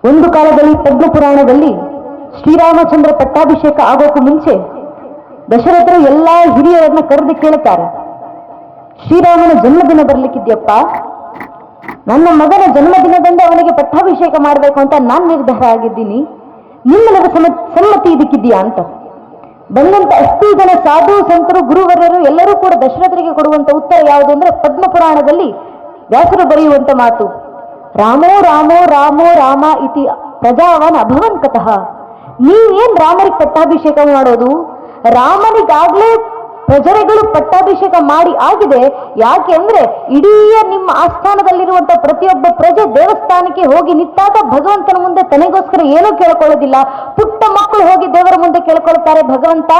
ಒಂದು ಕಾಲದಲ್ಲಿ ಪದ್ಮ ಪುರಾಣದಲ್ಲಿ ಶ್ರೀರಾಮಚಂದ್ರ ಪಟ್ಟಾಭಿಷೇಕ ಆಗೋಕ್ಕೂ ಮುಂಚೆ ದಶರಥರು ಎಲ್ಲಾ ಹಿರಿಯರನ್ನ ಕರೆದು ಕೇಳುತ್ತಾರೆ, ಶ್ರೀರಾಮನ ಜನ್ಮದಿನ ಬರ್ಲಿಕ್ಕಿದ್ಯಪ್ಪ, ನನ್ನ ಮಗನ ಜನ್ಮದಿನದಂದು ಅವನಿಗೆ ಪಟ್ಟಾಭಿಷೇಕ ಮಾಡಬೇಕು ಅಂತ ನಾನು ನಿರ್ಧಾರ ಆಗಿದ್ದೀನಿ, ನಿಮ್ಮೆಲ್ಲರ ಸಮ್ಮತಿ ಇದಕ್ಕಿದೆಯಾ ಅಂತ. ಬಂದಂತ ಅಷ್ಟೂ ಜನ ಸಾಧು ಸಂತರು ಗುರುವರ್ಯರು ಎಲ್ಲರೂ ಕೂಡ ದಶರಥರಿಗೆ ಕೊಡುವಂತ ಉತ್ತರ ಯಾವುದು ಅಂದ್ರೆ ಪದ್ಮ ಪುರಾಣದಲ್ಲಿ ವ್ಯಾಸರು ಬರೆಯುವಂತ ಮಾತು, ರಾಮೋ ರಾಮೋ ರಾಮೋ ರಾಮ ಇತಿ ಪ್ರಜಾವಾನ್ ಅಭವನ್ ಕತಃ. ನೀವೇನ್ ರಾಮರಿಗೆ ಪಟ್ಟಾಭಿಷೇಕ ಮಾಡೋದು? ರಾಮನಿಗಾಗ್ಲೇ ಪ್ರಜೆಗಳು ಪಟ್ಟಾಭಿಷೇಕ ಮಾಡಿ ಆಗಿದೆ. ಯಾಕೆ ಅಂದ್ರೆ ಇಡೀ ನಿಮ್ಮ ಆಸ್ಥಾನದಲ್ಲಿರುವಂತ ಪ್ರತಿಯೊಬ್ಬ ಪ್ರಜೆ ದೇವಸ್ಥಾನಕ್ಕೆ ಹೋಗಿ ನಿಂತಾಗ ಭಗವಂತನ ಮುಂದೆ ತನಗೋಸ್ಕರ ಏನೂ ಕೇಳ್ಕೊಳ್ಳೋದಿಲ್ಲ. ಪುಟ್ಟ ಮಕ್ಕಳು ಹೋಗಿ ದೇವರ ಮುಂದೆ ಕೇಳ್ಕೊಳ್ತಾರೆ, ಭಗವಂತ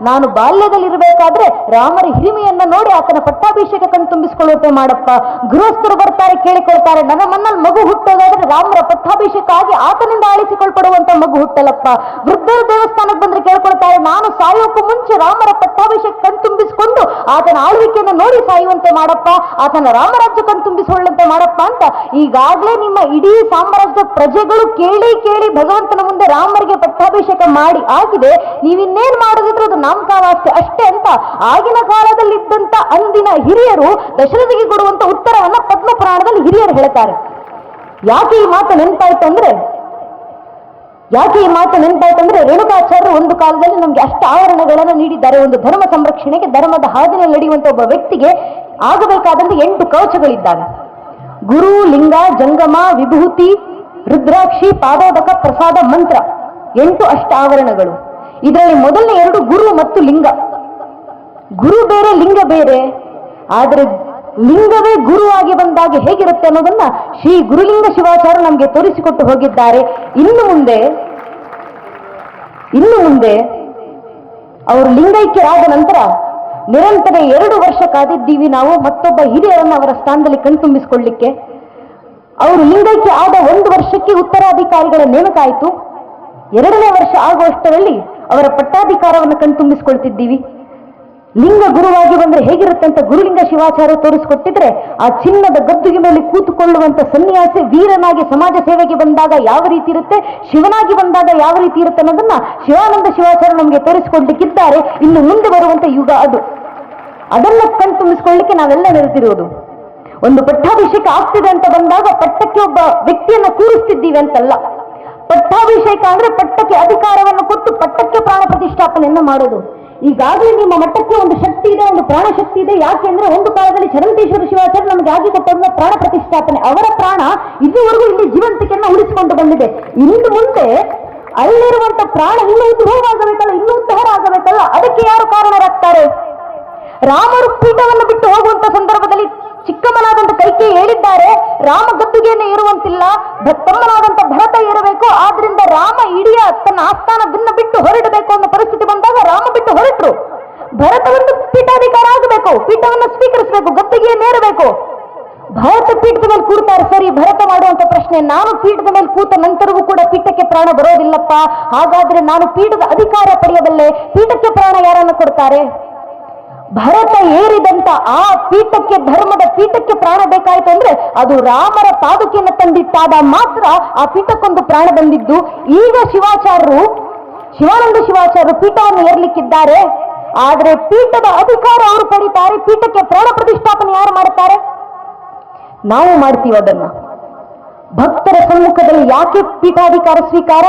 ನಾನು ಬಾಲ್ಯದಲ್ಲಿರ್ಬೇಕಾದ್ರೆ ರಾಮರ ಹಿರಿಮೆಯನ್ನ ನೋಡಿ ಆತನ ಪಟ್ಟಾಭಿಷೇಕ ಕಣ್ ತುಂಬಿಸ್ಕೊಳ್ಳುವಂತೆ ಮಾಡಪ್ಪ. ಗೃಹಸ್ಥರು ಬರ್ತಾರೆ, ಕೇಳಿಕೊಳ್ತಾರೆ, ನನ್ನ ಮನ್ನಲ್ಲಿ ಮಗು ಹುಟ್ಟೋದಾದ್ರೆ ರಾಮರ ಪಟ್ಟಾಭಿಷೇಕ ಆಗಿ ಆತನಿಂದ ಆಳಿಸಿಕೊಳ್ಪಡುವಂತ ಮಗು ಹುಟ್ಟಲಪ್ಪ. ವೃದ್ಧರು ದೇವಸ್ಥಾನಕ್ಕೆ ಬಂದ್ರೆ ಕೇಳ್ಕೊಳ್ತಾರೆ, ನಾನು ಸಾಯೋಕ್ಕೂ ಮುಂಚೆ ರಾಮರ ಪಟ್ಟಾಭಿಷೇಕ ಕಣ್ ತುಂಬಿಸಿಕೊಂಡು ಆತನ ಆಳ್ವಿಕೆಯನ್ನು ನೋಡಿ ಸಾಯುವಂತೆ ಮಾಡಪ್ಪ, ಆತನ ರಾಮರಾಜ್ಯ ಕಣ್ ತುಂಬಿಸಿಕೊಳ್ಳಂತೆ ಮಾಡಪ್ಪ ಅಂತ ಈಗಾಗಲೇ ನಿಮ್ಮ ಇಡೀ ಸಾಮ್ರಾಜ್ಯದ ಪ್ರಜೆಗಳು ಕೇಳಿ ಕೇಳಿ ಭಗವಂತನ ಮುಂದೆ ರಾಮರಿಗೆ ಪಟ್ಟಾಭಿಷೇಕ ಮಾಡಿ ಆಗಿದೆ. ನೀವಿನ್ನೇನ್ ಮಾಡೋದಿದ್ರೆ ಅದು ನಾಮಕಾವಾಸ್ತೆ ಅಷ್ಟೇ ಅಂತ ಆಗಿನ ಕಾಲದಲ್ಲಿದ್ದಂತ ಅಂದಿನ ಹಿರಿಯರು ದಶರಥಿಗೆ ಕೊಡುವಂತ ಉತ್ತರವನ್ನ ಪದ್ಮ ಪುರಾಣದಲ್ಲಿ ಹಿರಿಯರು ಹೇಳ್ತಾರೆ. ಯಾಕೆ ಈ ಮಾತು ನೆನಪಾಯ್ತು ಅಂದ್ರೆ ರೇಣುಕಾಚಾರ್ಯರು ಒಂದು ಕಾಲದಲ್ಲಿ ನಮ್ಗೆ ಅಷ್ಟ ಆವರಣಗಳನ್ನು ನೀಡಿದ್ದಾರೆ. ಒಂದು ಧರ್ಮ ಸಂರಕ್ಷಣೆಗೆ, ಧರ್ಮದ ಹಾದಿನಲ್ಲಿ ನಡೆಯುವಂತ ಒಬ್ಬ ವ್ಯಕ್ತಿಗೆ ಆಗಬೇಕಾದಂತೆ 8 ಕವಚಗಳಿದ್ದಾವೆ. ಗುರು, ಲಿಂಗ, ಜಂಗಮ, ವಿಭೂತಿ, ರುದ್ರಾಕ್ಷಿ, ಪಾದೋದಕ, ಪ್ರಸಾದ, ಮಂತ್ರ, 8 ಅಷ್ಟ ಆವರಣಗಳು. ಇದರಲ್ಲಿ ಮೊದಲನೇ 2 ಗುರು ಮತ್ತು ಲಿಂಗ. ಗುರು ಬೇರೆ, ಲಿಂಗ ಬೇರೆ. ಆದರೆ ಲಿಂಗವೇ ಗುರುವಾಗಿ ಬಂದಾಗ ಹೇಗಿರುತ್ತೆ ಅನ್ನೋದನ್ನ ಶ್ರೀ ಗುರುಲಿಂಗ ಶಿವಾಚಾರ್ಯ ನಮಗೆ ತೋರಿಸಿಕೊಟ್ಟು ಹೋಗಿದ್ದಾರೆ. ಇನ್ನು ಮುಂದೆ ಅವರು ಲಿಂಗೈಕ್ಯರಾದ ನಂತರ ನಿರಂತರ 2 ವರ್ಷ ಕಾದಿದ್ದೀವಿ ನಾವು ಮತ್ತೊಬ್ಬ ಹಿರಿಯರನ್ನು ಅವರ ಸ್ಥಾನದಲ್ಲಿ ಕಣ್ತುಂಬಿಸಿಕೊಳ್ಳಿಕ್ಕೆ. ಅವರು ಲಿಂಗೈಕ್ಯ ಆದ 1 ವರ್ಷಕ್ಕೆ ಉತ್ತರಾಧಿಕಾರಿಗಳ ನೇಮಕ ಆಯಿತು. 2ನೇ ವರ್ಷ ಆಗುವಷ್ಟರಲ್ಲಿ ಅವರ ಪಟ್ಟಾಧಿಕಾರವನ್ನು ಕಣ್ತುಂಬಿಸಿಕೊಳ್ತಿದ್ದೀವಿ. ಲಿಂಗ ಗುರುವಾಗಿ ಬಂದ್ರೆ ಹೇಗಿರುತ್ತೆ ಅಂತ ಗುರುಲಿಂಗ ಶಿವಾಚಾರ್ಯ ತೋರಿಸಿಕೊಟ್ಟಿದ್ರೆ, ಆ ಚಿನ್ನದ ಗದ್ದುಗೆ ಮೇಲೆ ಕೂತುಕೊಳ್ಳುವಂತ ಸನ್ಯಾಸಿ ವೀರನಾಗಿ ಸಮಾಜ ಸೇವೆಗೆ ಬಂದಾಗ ಯಾವ ರೀತಿ ಇರುತ್ತೆ, ಶಿವನಾಗಿ ಬಂದಾಗ ಯಾವ ರೀತಿ ಇರುತ್ತೆ ಅನ್ನೋದನ್ನ ಶಿವಾನಂದ ಶಿವಾಚಾರ್ಯ ನಮಗೆ ತೋರಿಸಿಕೊಡ್ಲಿಕ್ಕಿದ್ದಾರೆ. ಇನ್ನು ಮುಂದೆ ಬರುವಂತ ಯುಗ ಅದು. ಅದನ್ನ ಕಣ್ತುಂಬಿಸಿಕೊಳ್ಳಿಕ್ಕೆ ನಾವೆಲ್ಲ ನೆರೆದಿರೋದು. ಒಂದು ಪಟ್ಟಾಭಿಷೇಕ ಆಗ್ತಿದೆ ಅಂತ ಬಂದಾಗ ಪಟ್ಟಕ್ಕೆ ಒಬ್ಬ ವ್ಯಕ್ತಿಯನ್ನ ಕೂರಿಸ್ತಿದ್ದೀವಿ ಅಂತಲ್ಲ. ಪಟ್ಟಾಭಿಷೇಕ ಅಂದ್ರೆ ಪಟ್ಟಕ್ಕೆ ಅಧಿಕಾರವನ್ನು ಕೊಟ್ಟು ಪಟ್ಟಕ್ಕೆ ಪ್ರಾಣ ಪ್ರತಿಷ್ಠಾಪನೆಯನ್ನ ಮಾಡೋದು. ಈಗಾಗಲೇ ನಿಮ್ಮ ಮಟ್ಟಕ್ಕೆ ಒಂದು ಶಕ್ತಿ ಇದೆ, ಒಂದು ಪ್ರಾಣ ಶಕ್ತಿ ಇದೆ. ಯಾಕೆಂದ್ರೆ ಒಂದು ಕಾಲದಲ್ಲಿ ಚರಂತೇಶ್ವರ ಶಿವಾಚಾರ್ಯ ನಮಗೆ ಆಗಿ ಕೊಟ್ಟಂತ ಪ್ರಾಣ ಪ್ರತಿಷ್ಠಾಪನೆ, ಅವರ ಪ್ರಾಣ ಇದುವರೆಗೂ ಇಲ್ಲಿ ಜೀವಂತಿಕೆಯನ್ನು ಉಳಿಸಿಕೊಂಡು ಬಂದಿದೆ. ಇನ್ನು ಮುಂದೆ ಅಲ್ಲಿರುವಂತ ಪ್ರಾಣ ಇನ್ನೂ ಉದ್ಭವವಾಗಬೇಕಲ್ಲ, ಇನ್ನೂ ಉದ್ಧಾರ ಆಗಬೇಕಲ್ಲ, ಅದಕ್ಕೆ ಯಾರು ಕಾರಣರಾಗ್ತಾರೆ? ರಾಮರು ಪೀಠವನ್ನು ಬಿಟ್ಟು ಹೋಗುವಂತ ಸಂದರ್ಭದಲ್ಲಿ ಚಿಕ್ಕಮ್ಮನಾದಂತ ಕೈಕೇಯಿ ಹೇಳಿದ್ದಾರೆ, ರಾಮ ಗದ್ದುಗೆಯನ್ನು ಏರುವಂತಿಲ್ಲ, ತಮ್ಮನಾದಂತ ಭರತ ಏರಬೇಕು. ಆದ್ರಿಂದ ರಾಮ ಇಡೀ ತನ್ನ ಆಸ್ಥಾನದನ್ನ ಬಿಟ್ಟು ಹೊರಡಬೇಕು ಅನ್ನೋ ಪರಿಸ್ಥಿತಿ ಬಂದಾಗ ರಾಮ ಬಿಟ್ಟು ಹೊರಟರು. ಭರತ ಒಂದು ಪೀಠಾಧಿಕಾರ ಆಗಬೇಕು, ಪೀಠವನ್ನು ಸ್ವೀಕರಿಸಬೇಕು, ಗದ್ದುಗೆಯನ್ನು ಏರಬೇಕು. ಭರತ ಪೀಠದ ಮೇಲೆ ಕೂರ್ತಾರೆ, ಸರಿ. ಭರತ ಮಾಡುವಂತ ಪ್ರಶ್ನೆ, ನಾನು ಪೀಠದ ಮೇಲೆ ಕೂತ ನಂತರವೂ ಕೂಡ ಪೀಠಕ್ಕೆ ಪ್ರಾಣ ಬರೋದಿಲ್ಲಪ್ಪ, ಹಾಗಾದ್ರೆ ನಾನು ಪೀಠದ ಅಧಿಕಾರ ಪಡೆಯಬಲ್ಲೆ, ಪೀಠಕ್ಕೆ ಪ್ರಾಣ ಯಾರನ್ನು ಕೊಡ್ತಾರೆ? ಭರತ ಏರಿದಂತ ಆ ಪೀಠಕ್ಕೆ, ಧರ್ಮದ ಪೀಠಕ್ಕೆ ಪ್ರಾಣ ಬೇಕಾಯ್ತು ಅಂದ್ರೆ ಅದು ರಾಮರ ಪಾದುಕೆಯನ್ನು ತಂದಿಟ್ಟಾದ ಮಾತ್ರ ಆ ಪೀಠಕ್ಕೊಂದು ಪ್ರಾಣ ಬಂದಿದ್ದು. ಈಗ ಶಿವಾನಂದ ಶಿವಾಚಾರ್ಯರು ಪೀಠವನ್ನು ಏರ್ಲಿಕ್ಕಿದ್ದಾರೆ. ಆದ್ರೆ ಪೀಠದ ಅಧಿಕಾರ ಅವರು ಪಡಿತಾರೆ, ಪೀಠಕ್ಕೆ ಪ್ರಾಣ ಪ್ರತಿಷ್ಠಾಪನೆ ಯಾರು ಮಾಡುತ್ತಾರೆ? ನಾವು ಮಾಡ್ತೀವಿ ಅದನ್ನ. ಭಕ್ತರ ಸಮ್ಮುಖದಲ್ಲಿ ಯಾಕೆ ಪೀಠಾಧಿಕಾರ ಸ್ವೀಕಾರ?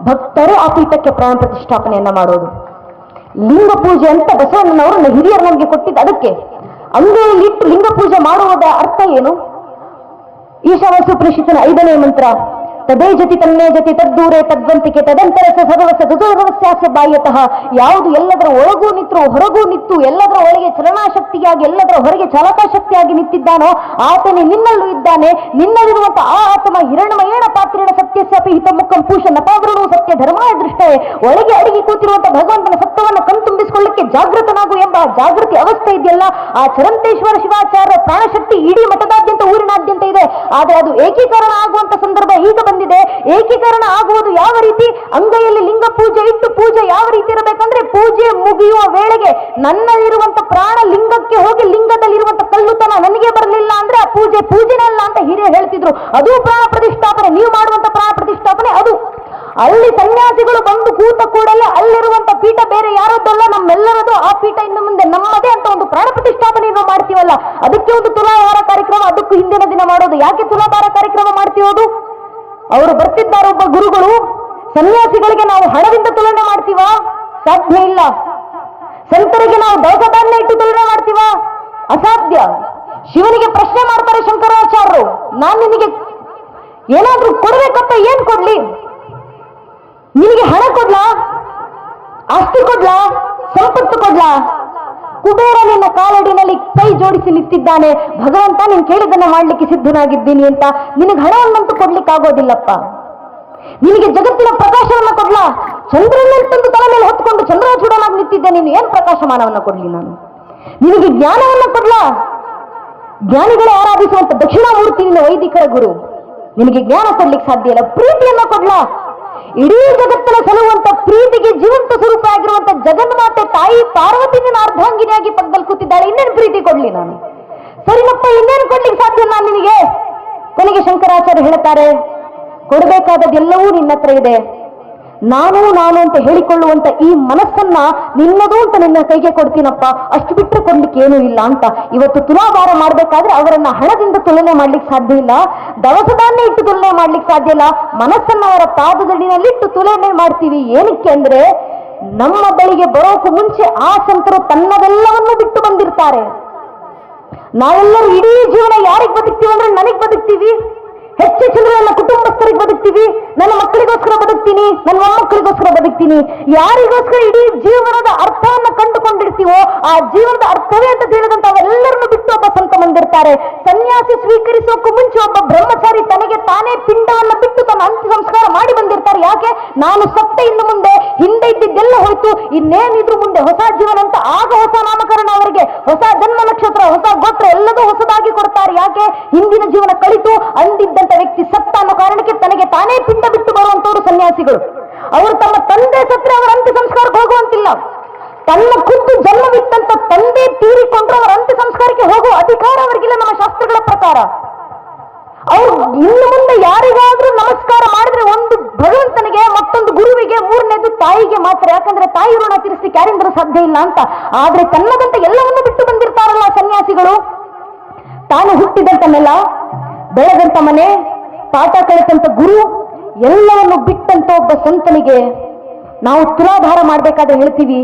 ಭಕ್ತರು ಆ ಪೀಠಕ್ಕೆ ಪ್ರಾಣ ಪ್ರತಿಷ್ಠಾಪನೆಯನ್ನ ಮಾಡೋದು. ಲಿಂಗ ಪೂಜೆ ಅಂತ ಬಸವಣ್ಣನವರು ಹಿರಿಯರು ನಮಗೆ ಕೊಟ್ಟಿದ್ದು ಅದಕ್ಕೆ. ಅಂಗೈಯಲ್ಲಿ ಇಟ್ಟು ಲಿಂಗ ಪೂಜೆ ಮಾಡುವುದ ಅರ್ಥ ಏನು? ಈಶಾವಾಸ್ಯೋಪನಿಷತ್ತಿನ 5ನೇ ಮಂತ್ರ, ತದೇ ಜತಿ ತನ್ನೇ ಜತಿ ತದ್ದೂರೇ ತದ್ವಂತಿಕೆ ತದಂತರಸ ಸರ್ವಸ ದುರ್ವಸ್ಯಾಸ್ಯ ಬಾಹ್ಯತಃ. ಯಾವುದು ಎಲ್ಲದರ ಒಳಗೂ ನಿಂತರೂ ಹೊರಗೂ ನಿಂತು ಎಲ್ಲದರ ಒಳಗೆ ಚಲನಾಶಕ್ತಿಯಾಗಿ ಎಲ್ಲದರ ಹೊರಗೆ ಚಾಲಕಾಶಕ್ತಿಯಾಗಿ ನಿಂತಿದ್ದಾನೋ ಆತನೇ ನಿನ್ನಲ್ಲೂ ಇದ್ದಾನೆ. ನಿನ್ನಲ್ಲಿರುವಂತಹ ಆ ಆತ್ಮ ಹಿರಣ್ಮಯೇಣ ಪಾತ್ರೇಣ ಸತ್ಯಸ್ಯಾಪಿ ಹಿತ ಮುಖಂ ಪೂಷ ನಪಾವೃಣು ಸತ್ಯ ಧರ್ಮಾಯ ದೃಷ್ಟೇ. ಒಳಗೆ ಅಡಗಿ ಕೂತಿರುವಂತಹ ಭಗವಂತನ ಸತ್ವವನ್ನು ಕಣ್ತುಂಬಿಸಿಕೊಳ್ಳಿಕ್ಕೆ ಜಾಗೃತನಾಗು ಎಂಬ ಜಾಗೃತಿ ಅವಸ್ಥೆ ಇದೆಯಲ್ಲ, ಆ ಚರಂತೇಶ್ವರ ಶಿವಾಚಾರ್ಯ ಪ್ರಾಣಶಕ್ತಿ ಇಡೀ ಮಠದಾದ್ಯಂತ ಊರಿನಾದ್ಯಂತ ಇದೆ. ಆದರೆ ಅದು ಏಕೀಕರಣ ಆಗುವಂತ ಸಂದರ್ಭ ಈಗ ಬಂದಿದೆ. ಏಕೀಕರಣ ಆಗುವುದು ಯಾವ ರೀತಿ? ಅಂಗೈಯಲ್ಲಿ ಲಿಂಗ ಪೂಜೆ ಇಟ್ಟು ಪೂಜೆ ಯಾವ ರೀತಿ ಇರಬೇಕಂದ್ರೆ, ಪೂಜೆ ಮುಗಿಯುವ ವೇಳೆಗೆ ನನ್ನಲ್ಲಿರುವಂತ ಪ್ರಾಣ ಲಿಂಗಕ್ಕೆ ಹೋಗಿ ಲಿಂಗದಲ್ಲಿರುವಂತ ಕಲ್ಲುತನ ನನಗೆ ಬರಲಿಲ್ಲ ಅಂದ್ರೆ ಆ ಪೂಜೆನೇ ಅಲ್ಲ ಅಂತ ಹಿರಿಯರು ಹೇಳ್ತಿದ್ರು. ಅದು ಪ್ರಾಣ ಪ್ರತಿಷ್ಠಾಪನೆ. ನೀವು ಮಾಡುವಂತ ಪ್ರಾಣ ಪ್ರತಿಷ್ಠಾಪನೆ ಅಲ್ಲಿ ಸನ್ಯಾಸಿಗಳು ಬಂದು ಕೂತ ಕೂಡಲೇ ಅಲ್ಲಿರುವಂತ ಪೀಠ ಬೇರೆ ಯಾರದ್ದಲ್ಲ, ನಮ್ಮೆಲ್ಲರದು. ಆ ಪೀಠ ಇನ್ನು ಮುಂದೆ ನಮ್ಮದೇ ಅಂತ ಒಂದು ಪ್ರಾಣ ಪ್ರತಿಷ್ಠಾಪನೆಯನ್ನು ಮಾಡ್ತೀವಲ್ಲ, ಅದಕ್ಕೆ ಒಂದು ತುಲಾಭಾರ ಕಾರ್ಯಕ್ರಮ, ಅದಕ್ಕೂ ಹಿಂದಿನ ದಿನ ಮಾಡೋದು. ಯಾಕೆ ತುಲಾಭಾರ ಕಾರ್ಯಕ್ರಮ ಮಾಡ್ತೀವದು? ಅವರು ಬರ್ತಿದ್ದಾರೆ ಒಬ್ಬ ಗುರುಗಳು, ಸನ್ಯಾಸಿಗಳಿಗೆ ನಾವು ಹಣದಿಂದ ತುಲನೆ ಮಾಡ್ತೀವಾ? ಸಾಧ್ಯ ಇಲ್ಲ. ಸಂತರಿಗೆ ನಾವು ದವಸಧಾನ್ಯ ಇಟ್ಟು ತುಲನೆ ಮಾಡ್ತೀವಾ? ಅಸಾಧ್ಯ. ಶಿವನಿಗೆ ಪ್ರಶ್ನೆ ಮಾಡ್ತಾರೆ ಶಂಕರಾಚಾರ್ಯರು, ನಾನು ನಿನಗೆ ಏನಾದ್ರೂ ಕೊಡ್ಬೇಕಪ್ಪ, ಏನ್ ಕೊಡ್ಲಿ? ನಿನಗೆ ಹಣ ಕೊಡ್ಲಾ, ಆಸ್ತಿ ಕೊಡ್ಲಾ, ಸಂಪತ್ತು ಕೊಡ್ಲಾ? ಕುಬೇರ ನಿನ್ನ ಕಾಲಡಿನಲ್ಲಿ ಕೈ ಜೋಡಿಸಿ ನಿಂತಿದ್ದಾನೆ, ಭಗವಂತ ನೀನು ಕೇಳಿದ್ದನ್ನ ಮಾಡ್ಲಿಕ್ಕೆ ಸಿದ್ಧನಾಗಿದ್ದೀನಿ ಅಂತ. ನಿನಗೆ ಹಣವನ್ನಂತೂ ಕೊಡ್ಲಿಕ್ಕಾಗೋದಿಲ್ಲಪ್ಪ. ನಿನಗೆ ಜಗತ್ತಿನ ಪ್ರಕಾಶವನ್ನ ಕೊಡ್ಲಾ? ಚಂದ್ರನಲ್ಲಿ ತಂದು ತಲೆ ಮೇಲೆ ಹೊತ್ಕೊಂಡು ಚಂದ್ರಚೂಡನಾಗಿ ನಿಂತಿದ್ದೆ, ನೀನು ಏನ್ ಪ್ರಕಾಶಮಾನವನ್ನ ಕೊಡ್ಲಿ ನಾನು? ನಿನಗೆ ಜ್ಞಾನವನ್ನ ಕೊಡ್ಲಾ? ಜ್ಞಾನಿಗಳೇ ಆರಾಧಿಸುವಂತ ದಕ್ಷಿಣಾಮೂರ್ತಿ ನಿನ್ನ ವೈದಿಕರ ಗುರು, ನಿನಗೆ ಜ್ಞಾನ ಕೊಡ್ಲಿಕ್ಕೆ ಸಾಧ್ಯ ಇಲ್ಲ. ಪ್ರೀತಿಯನ್ನ ಕೊಡ್ಲಾ? ಇಡೀ ಜಗತ್ತನ್ನ ಸಲುವಂತ ಪ್ರೀತಿಗೆ ಜೀವಂತ ಸ್ವರೂಪ ಆಗಿರುವಂತ ಜಗನ್ಮಾತೆ ತಾಯಿ ಪಾರ್ವತಿ ನಿನ್ನ ಅರ್ಧಾಂಗಿನಿಯಾಗಿ ಪಕ್ಕದಲ್ಲಿ ಕೂತಿದ್ದಾಳೆ, ಇನ್ನೇನು ಪ್ರೀತಿ ಕೊಡ್ಲಿ ನಾನು? ಸರಿನಪ್ಪ, ಇನ್ನೇನು ಕೊಡ್ಲಿಕ್ಕೆ ಸಾಧ್ಯ ನಾನು ನಿನಗೆ? ಕೊನೆಗೆ ಶಂಕರಾಚಾರ್ಯ ಹೇಳ್ತಾರೆ, ಕೊಡಬೇಕಾದದ್ದೆಲ್ಲವೂ ನಿನ್ನ ಹತ್ರ ಇದೆ. ನಾನು ನಾನು ಅಂತ ಹೇಳಿಕೊಳ್ಳುವಂತ ಈ ಮನಸ್ಸನ್ನ ನಿನ್ನದು ಅಂತ ನಿನ್ನ ಕೈಗೆ ಕೊಡ್ತೀನಪ್ಪ, ಅಷ್ಟು ಬಿಟ್ಟರೆ ಕೊಡ್ಲಿಕ್ಕೆ ಏನೂ ಇಲ್ಲ ಅಂತ. ಇವತ್ತು ತುಲಾಭಾರ ಮಾಡ್ಬೇಕಾದ್ರೆ ಅವರನ್ನ ಹಣದಿಂದ ತುಲನೆ ಮಾಡ್ಲಿಕ್ಕೆ ಸಾಧ್ಯ ಇಲ್ಲ, ದವಸಧಾನ್ಯ ಇಟ್ಟು ತುಲನೆ ಮಾಡ್ಲಿಕ್ಕೆ ಸಾಧ್ಯ ಇಲ್ಲ. ಮನಸ್ಸನ್ನ ಅವರ ಪಾದದಡಿನಲ್ಲಿಟ್ಟು ತುಲನೆ ಮಾಡ್ತೀವಿ. ಏನಕ್ಕೆ ಅಂದ್ರೆ, ನಮ್ಮ ಬಳಿಗೆ ಬರೋಕು ಮುಂಚೆ ಆ ಸಂತರು ತನ್ನದೆಲ್ಲವನ್ನು ಬಿಟ್ಟು ಬಂದಿರ್ತಾರೆ. ನಾವೆಲ್ಲರೂ ಇಡೀ ಜೀವನ ಯಾರಿಗೆ ಬದುಕ್ತೀವಿ ಅಂದ್ರೆ ನನಗೆ ಬದುಕ್ತೀವಿ, ಹೆಚ್ಚೆಚ್ಚು ನನ್ನ ಕುಟುಂಬಸ್ಥರಿಗೆ ಬದುಕ್ತೀವಿ, ನನ್ನ ಮಕ್ಕಳಿಗೋಸ್ಕರ ಬದುಕ್ತೀನಿ, ನನ್ನ ಮೊಮ್ಮಕ್ಕಳಿಗೋಸ್ಕರ ಬದುಕ್ತೀನಿ. ಯಾರಿಗೋಸ್ಕರ ಇಡೀ ಜೀವನದ ಅರ್ಥವನ್ನು ಕಂಡುಕೊಂಡಿರ್ತೀವೋ ಆ ಜೀವನದ ಅರ್ಥವೇ ಅಂತ ತಿಳಿದಂತ ಅವೆಲ್ಲರನ್ನು ಬಿಟ್ಟು ಒಬ್ಬ ಸಂತ ಬಂದಿರ್ತಾರೆ. ಸನ್ಯಾಸಿ ಸ್ವೀಕರಿಸೋಕ್ಕೂ ಮುಂಚೆ ಒಬ್ಬ ಬ್ರಹ್ಮಚಾರಿ ತನಗೆ ತಾನೇ ಪಿಂಡವನ್ನ ಬಿಟ್ಟು ತನ್ನ ಅಂತ್ಯ ಸಂಸ್ಕಾರ ಮಾಡಿ ಬಂದಿರ್ತಾರೆ. ಯಾಕೆ? ನಾನು ಸತ್ತ ಇನ್ನು ಮುಂದೆ ಹಿಂದೆ ಇದ್ದಿದ್ದೆಲ್ಲ ಹೋಯ್ತು, ಇನ್ನೇನಿದ್ರು ಮುಂದೆ ಹೊಸ ಜೀವನ ಅಂತ. ಆಗ ಹೊಸ ನಾಮಕರಣ ಅವರಿಗೆ, ಹೊಸ ಜನ್ಮ ನಕ್ಷತ್ರ, ಹೊಸ ಗೋತ್ರ ಎಲ್ಲದೂ ಹೊಸದಾಗಿ ಕೊಡ್ತಾರೆ. ಯಾಕೆ? ಹಿಂದಿನ ಜೀವನ ಕಳಿತು ಅಂದಿದ್ದಂತ ವ್ಯಕ್ತಿ ಸತ್ತ ಅನ್ನೋ ಕಾರಣಕ್ಕೆ ತನಗೆ ತಾನೇ ಪಿಂಡ ಬಿಟ್ಟು ಬರುವಂತವರು ಸನ್ಯಾಸಿಗಳು. ಅವರು ತಮ್ಮ ತಂದೆ ಸತ್ರೆ ಅವರ ಅಂತ್ಯ ಸಂಸ್ಕಾರಕ್ಕೆ ಹೋಗುವಂತಿಲ್ಲ. ತನ್ನ ಖುದ್ದು ಜನ್ಮವಿತ್ತಂತ ತಂದೆ ತೀರಿಕೊಂಡ್ರು ಅವರ ಅಂತ್ಯ ಸಂಸ್ಕಾರಕ್ಕೆ ಹೋಗುವ ಅಧಿಕಾರ ಅವರಿಗಿಲ್ಲ ನಮ್ಮ ಶಾಸ್ತ್ರಗಳ ಪ್ರಕಾರ. ಅವರು ಇನ್ನು ಮುಂದೆ ಯಾರಿಗಾದ್ರೂ ನಮಸ್ಕಾರ ಮಾಡಿದ್ರೆ ಒಂದು ಭಗವಂತನಿಗೆ, ಮತ್ತೊಂದು ಗುರುವಿಗೆ, ಮೂರನೇದು ತಾಯಿಗೆ ಮಾತ್ರ. ಯಾಕಂದ್ರೆ ತಾಯಿ ಋಣ ತೀರಿಸಲಿಕ್ಕೆ ಯಾರಿಂದಲೂ ಸಾಧ್ಯ ಇಲ್ಲ ಅಂತ. ಆದ್ರೆ ತನ್ನದಂತ ಎಲ್ಲವನ್ನೂ ಬಿಟ್ಟು ಬಂದಿರ್ತಾರಲ್ಲ ಸನ್ಯಾಸಿಗಳು. ತಾನು ಹುಟ್ಟಿದಂತ ನೆಲ, ಬೆಳೆದಂತ ಮನೆ, ಪಾಠ ಕಲಿತಂತ ಗುರು, ಎಲ್ಲವನ್ನು ಬಿಟ್ಟಂತ ಒಬ್ಬ ಸಂತನಿಗೆ ನಾವು ತುಲಾಭಾರ ಮಾಡ್ಬೇಕಾದ್ರೆ ಹೇಳ್ತೀವಿ,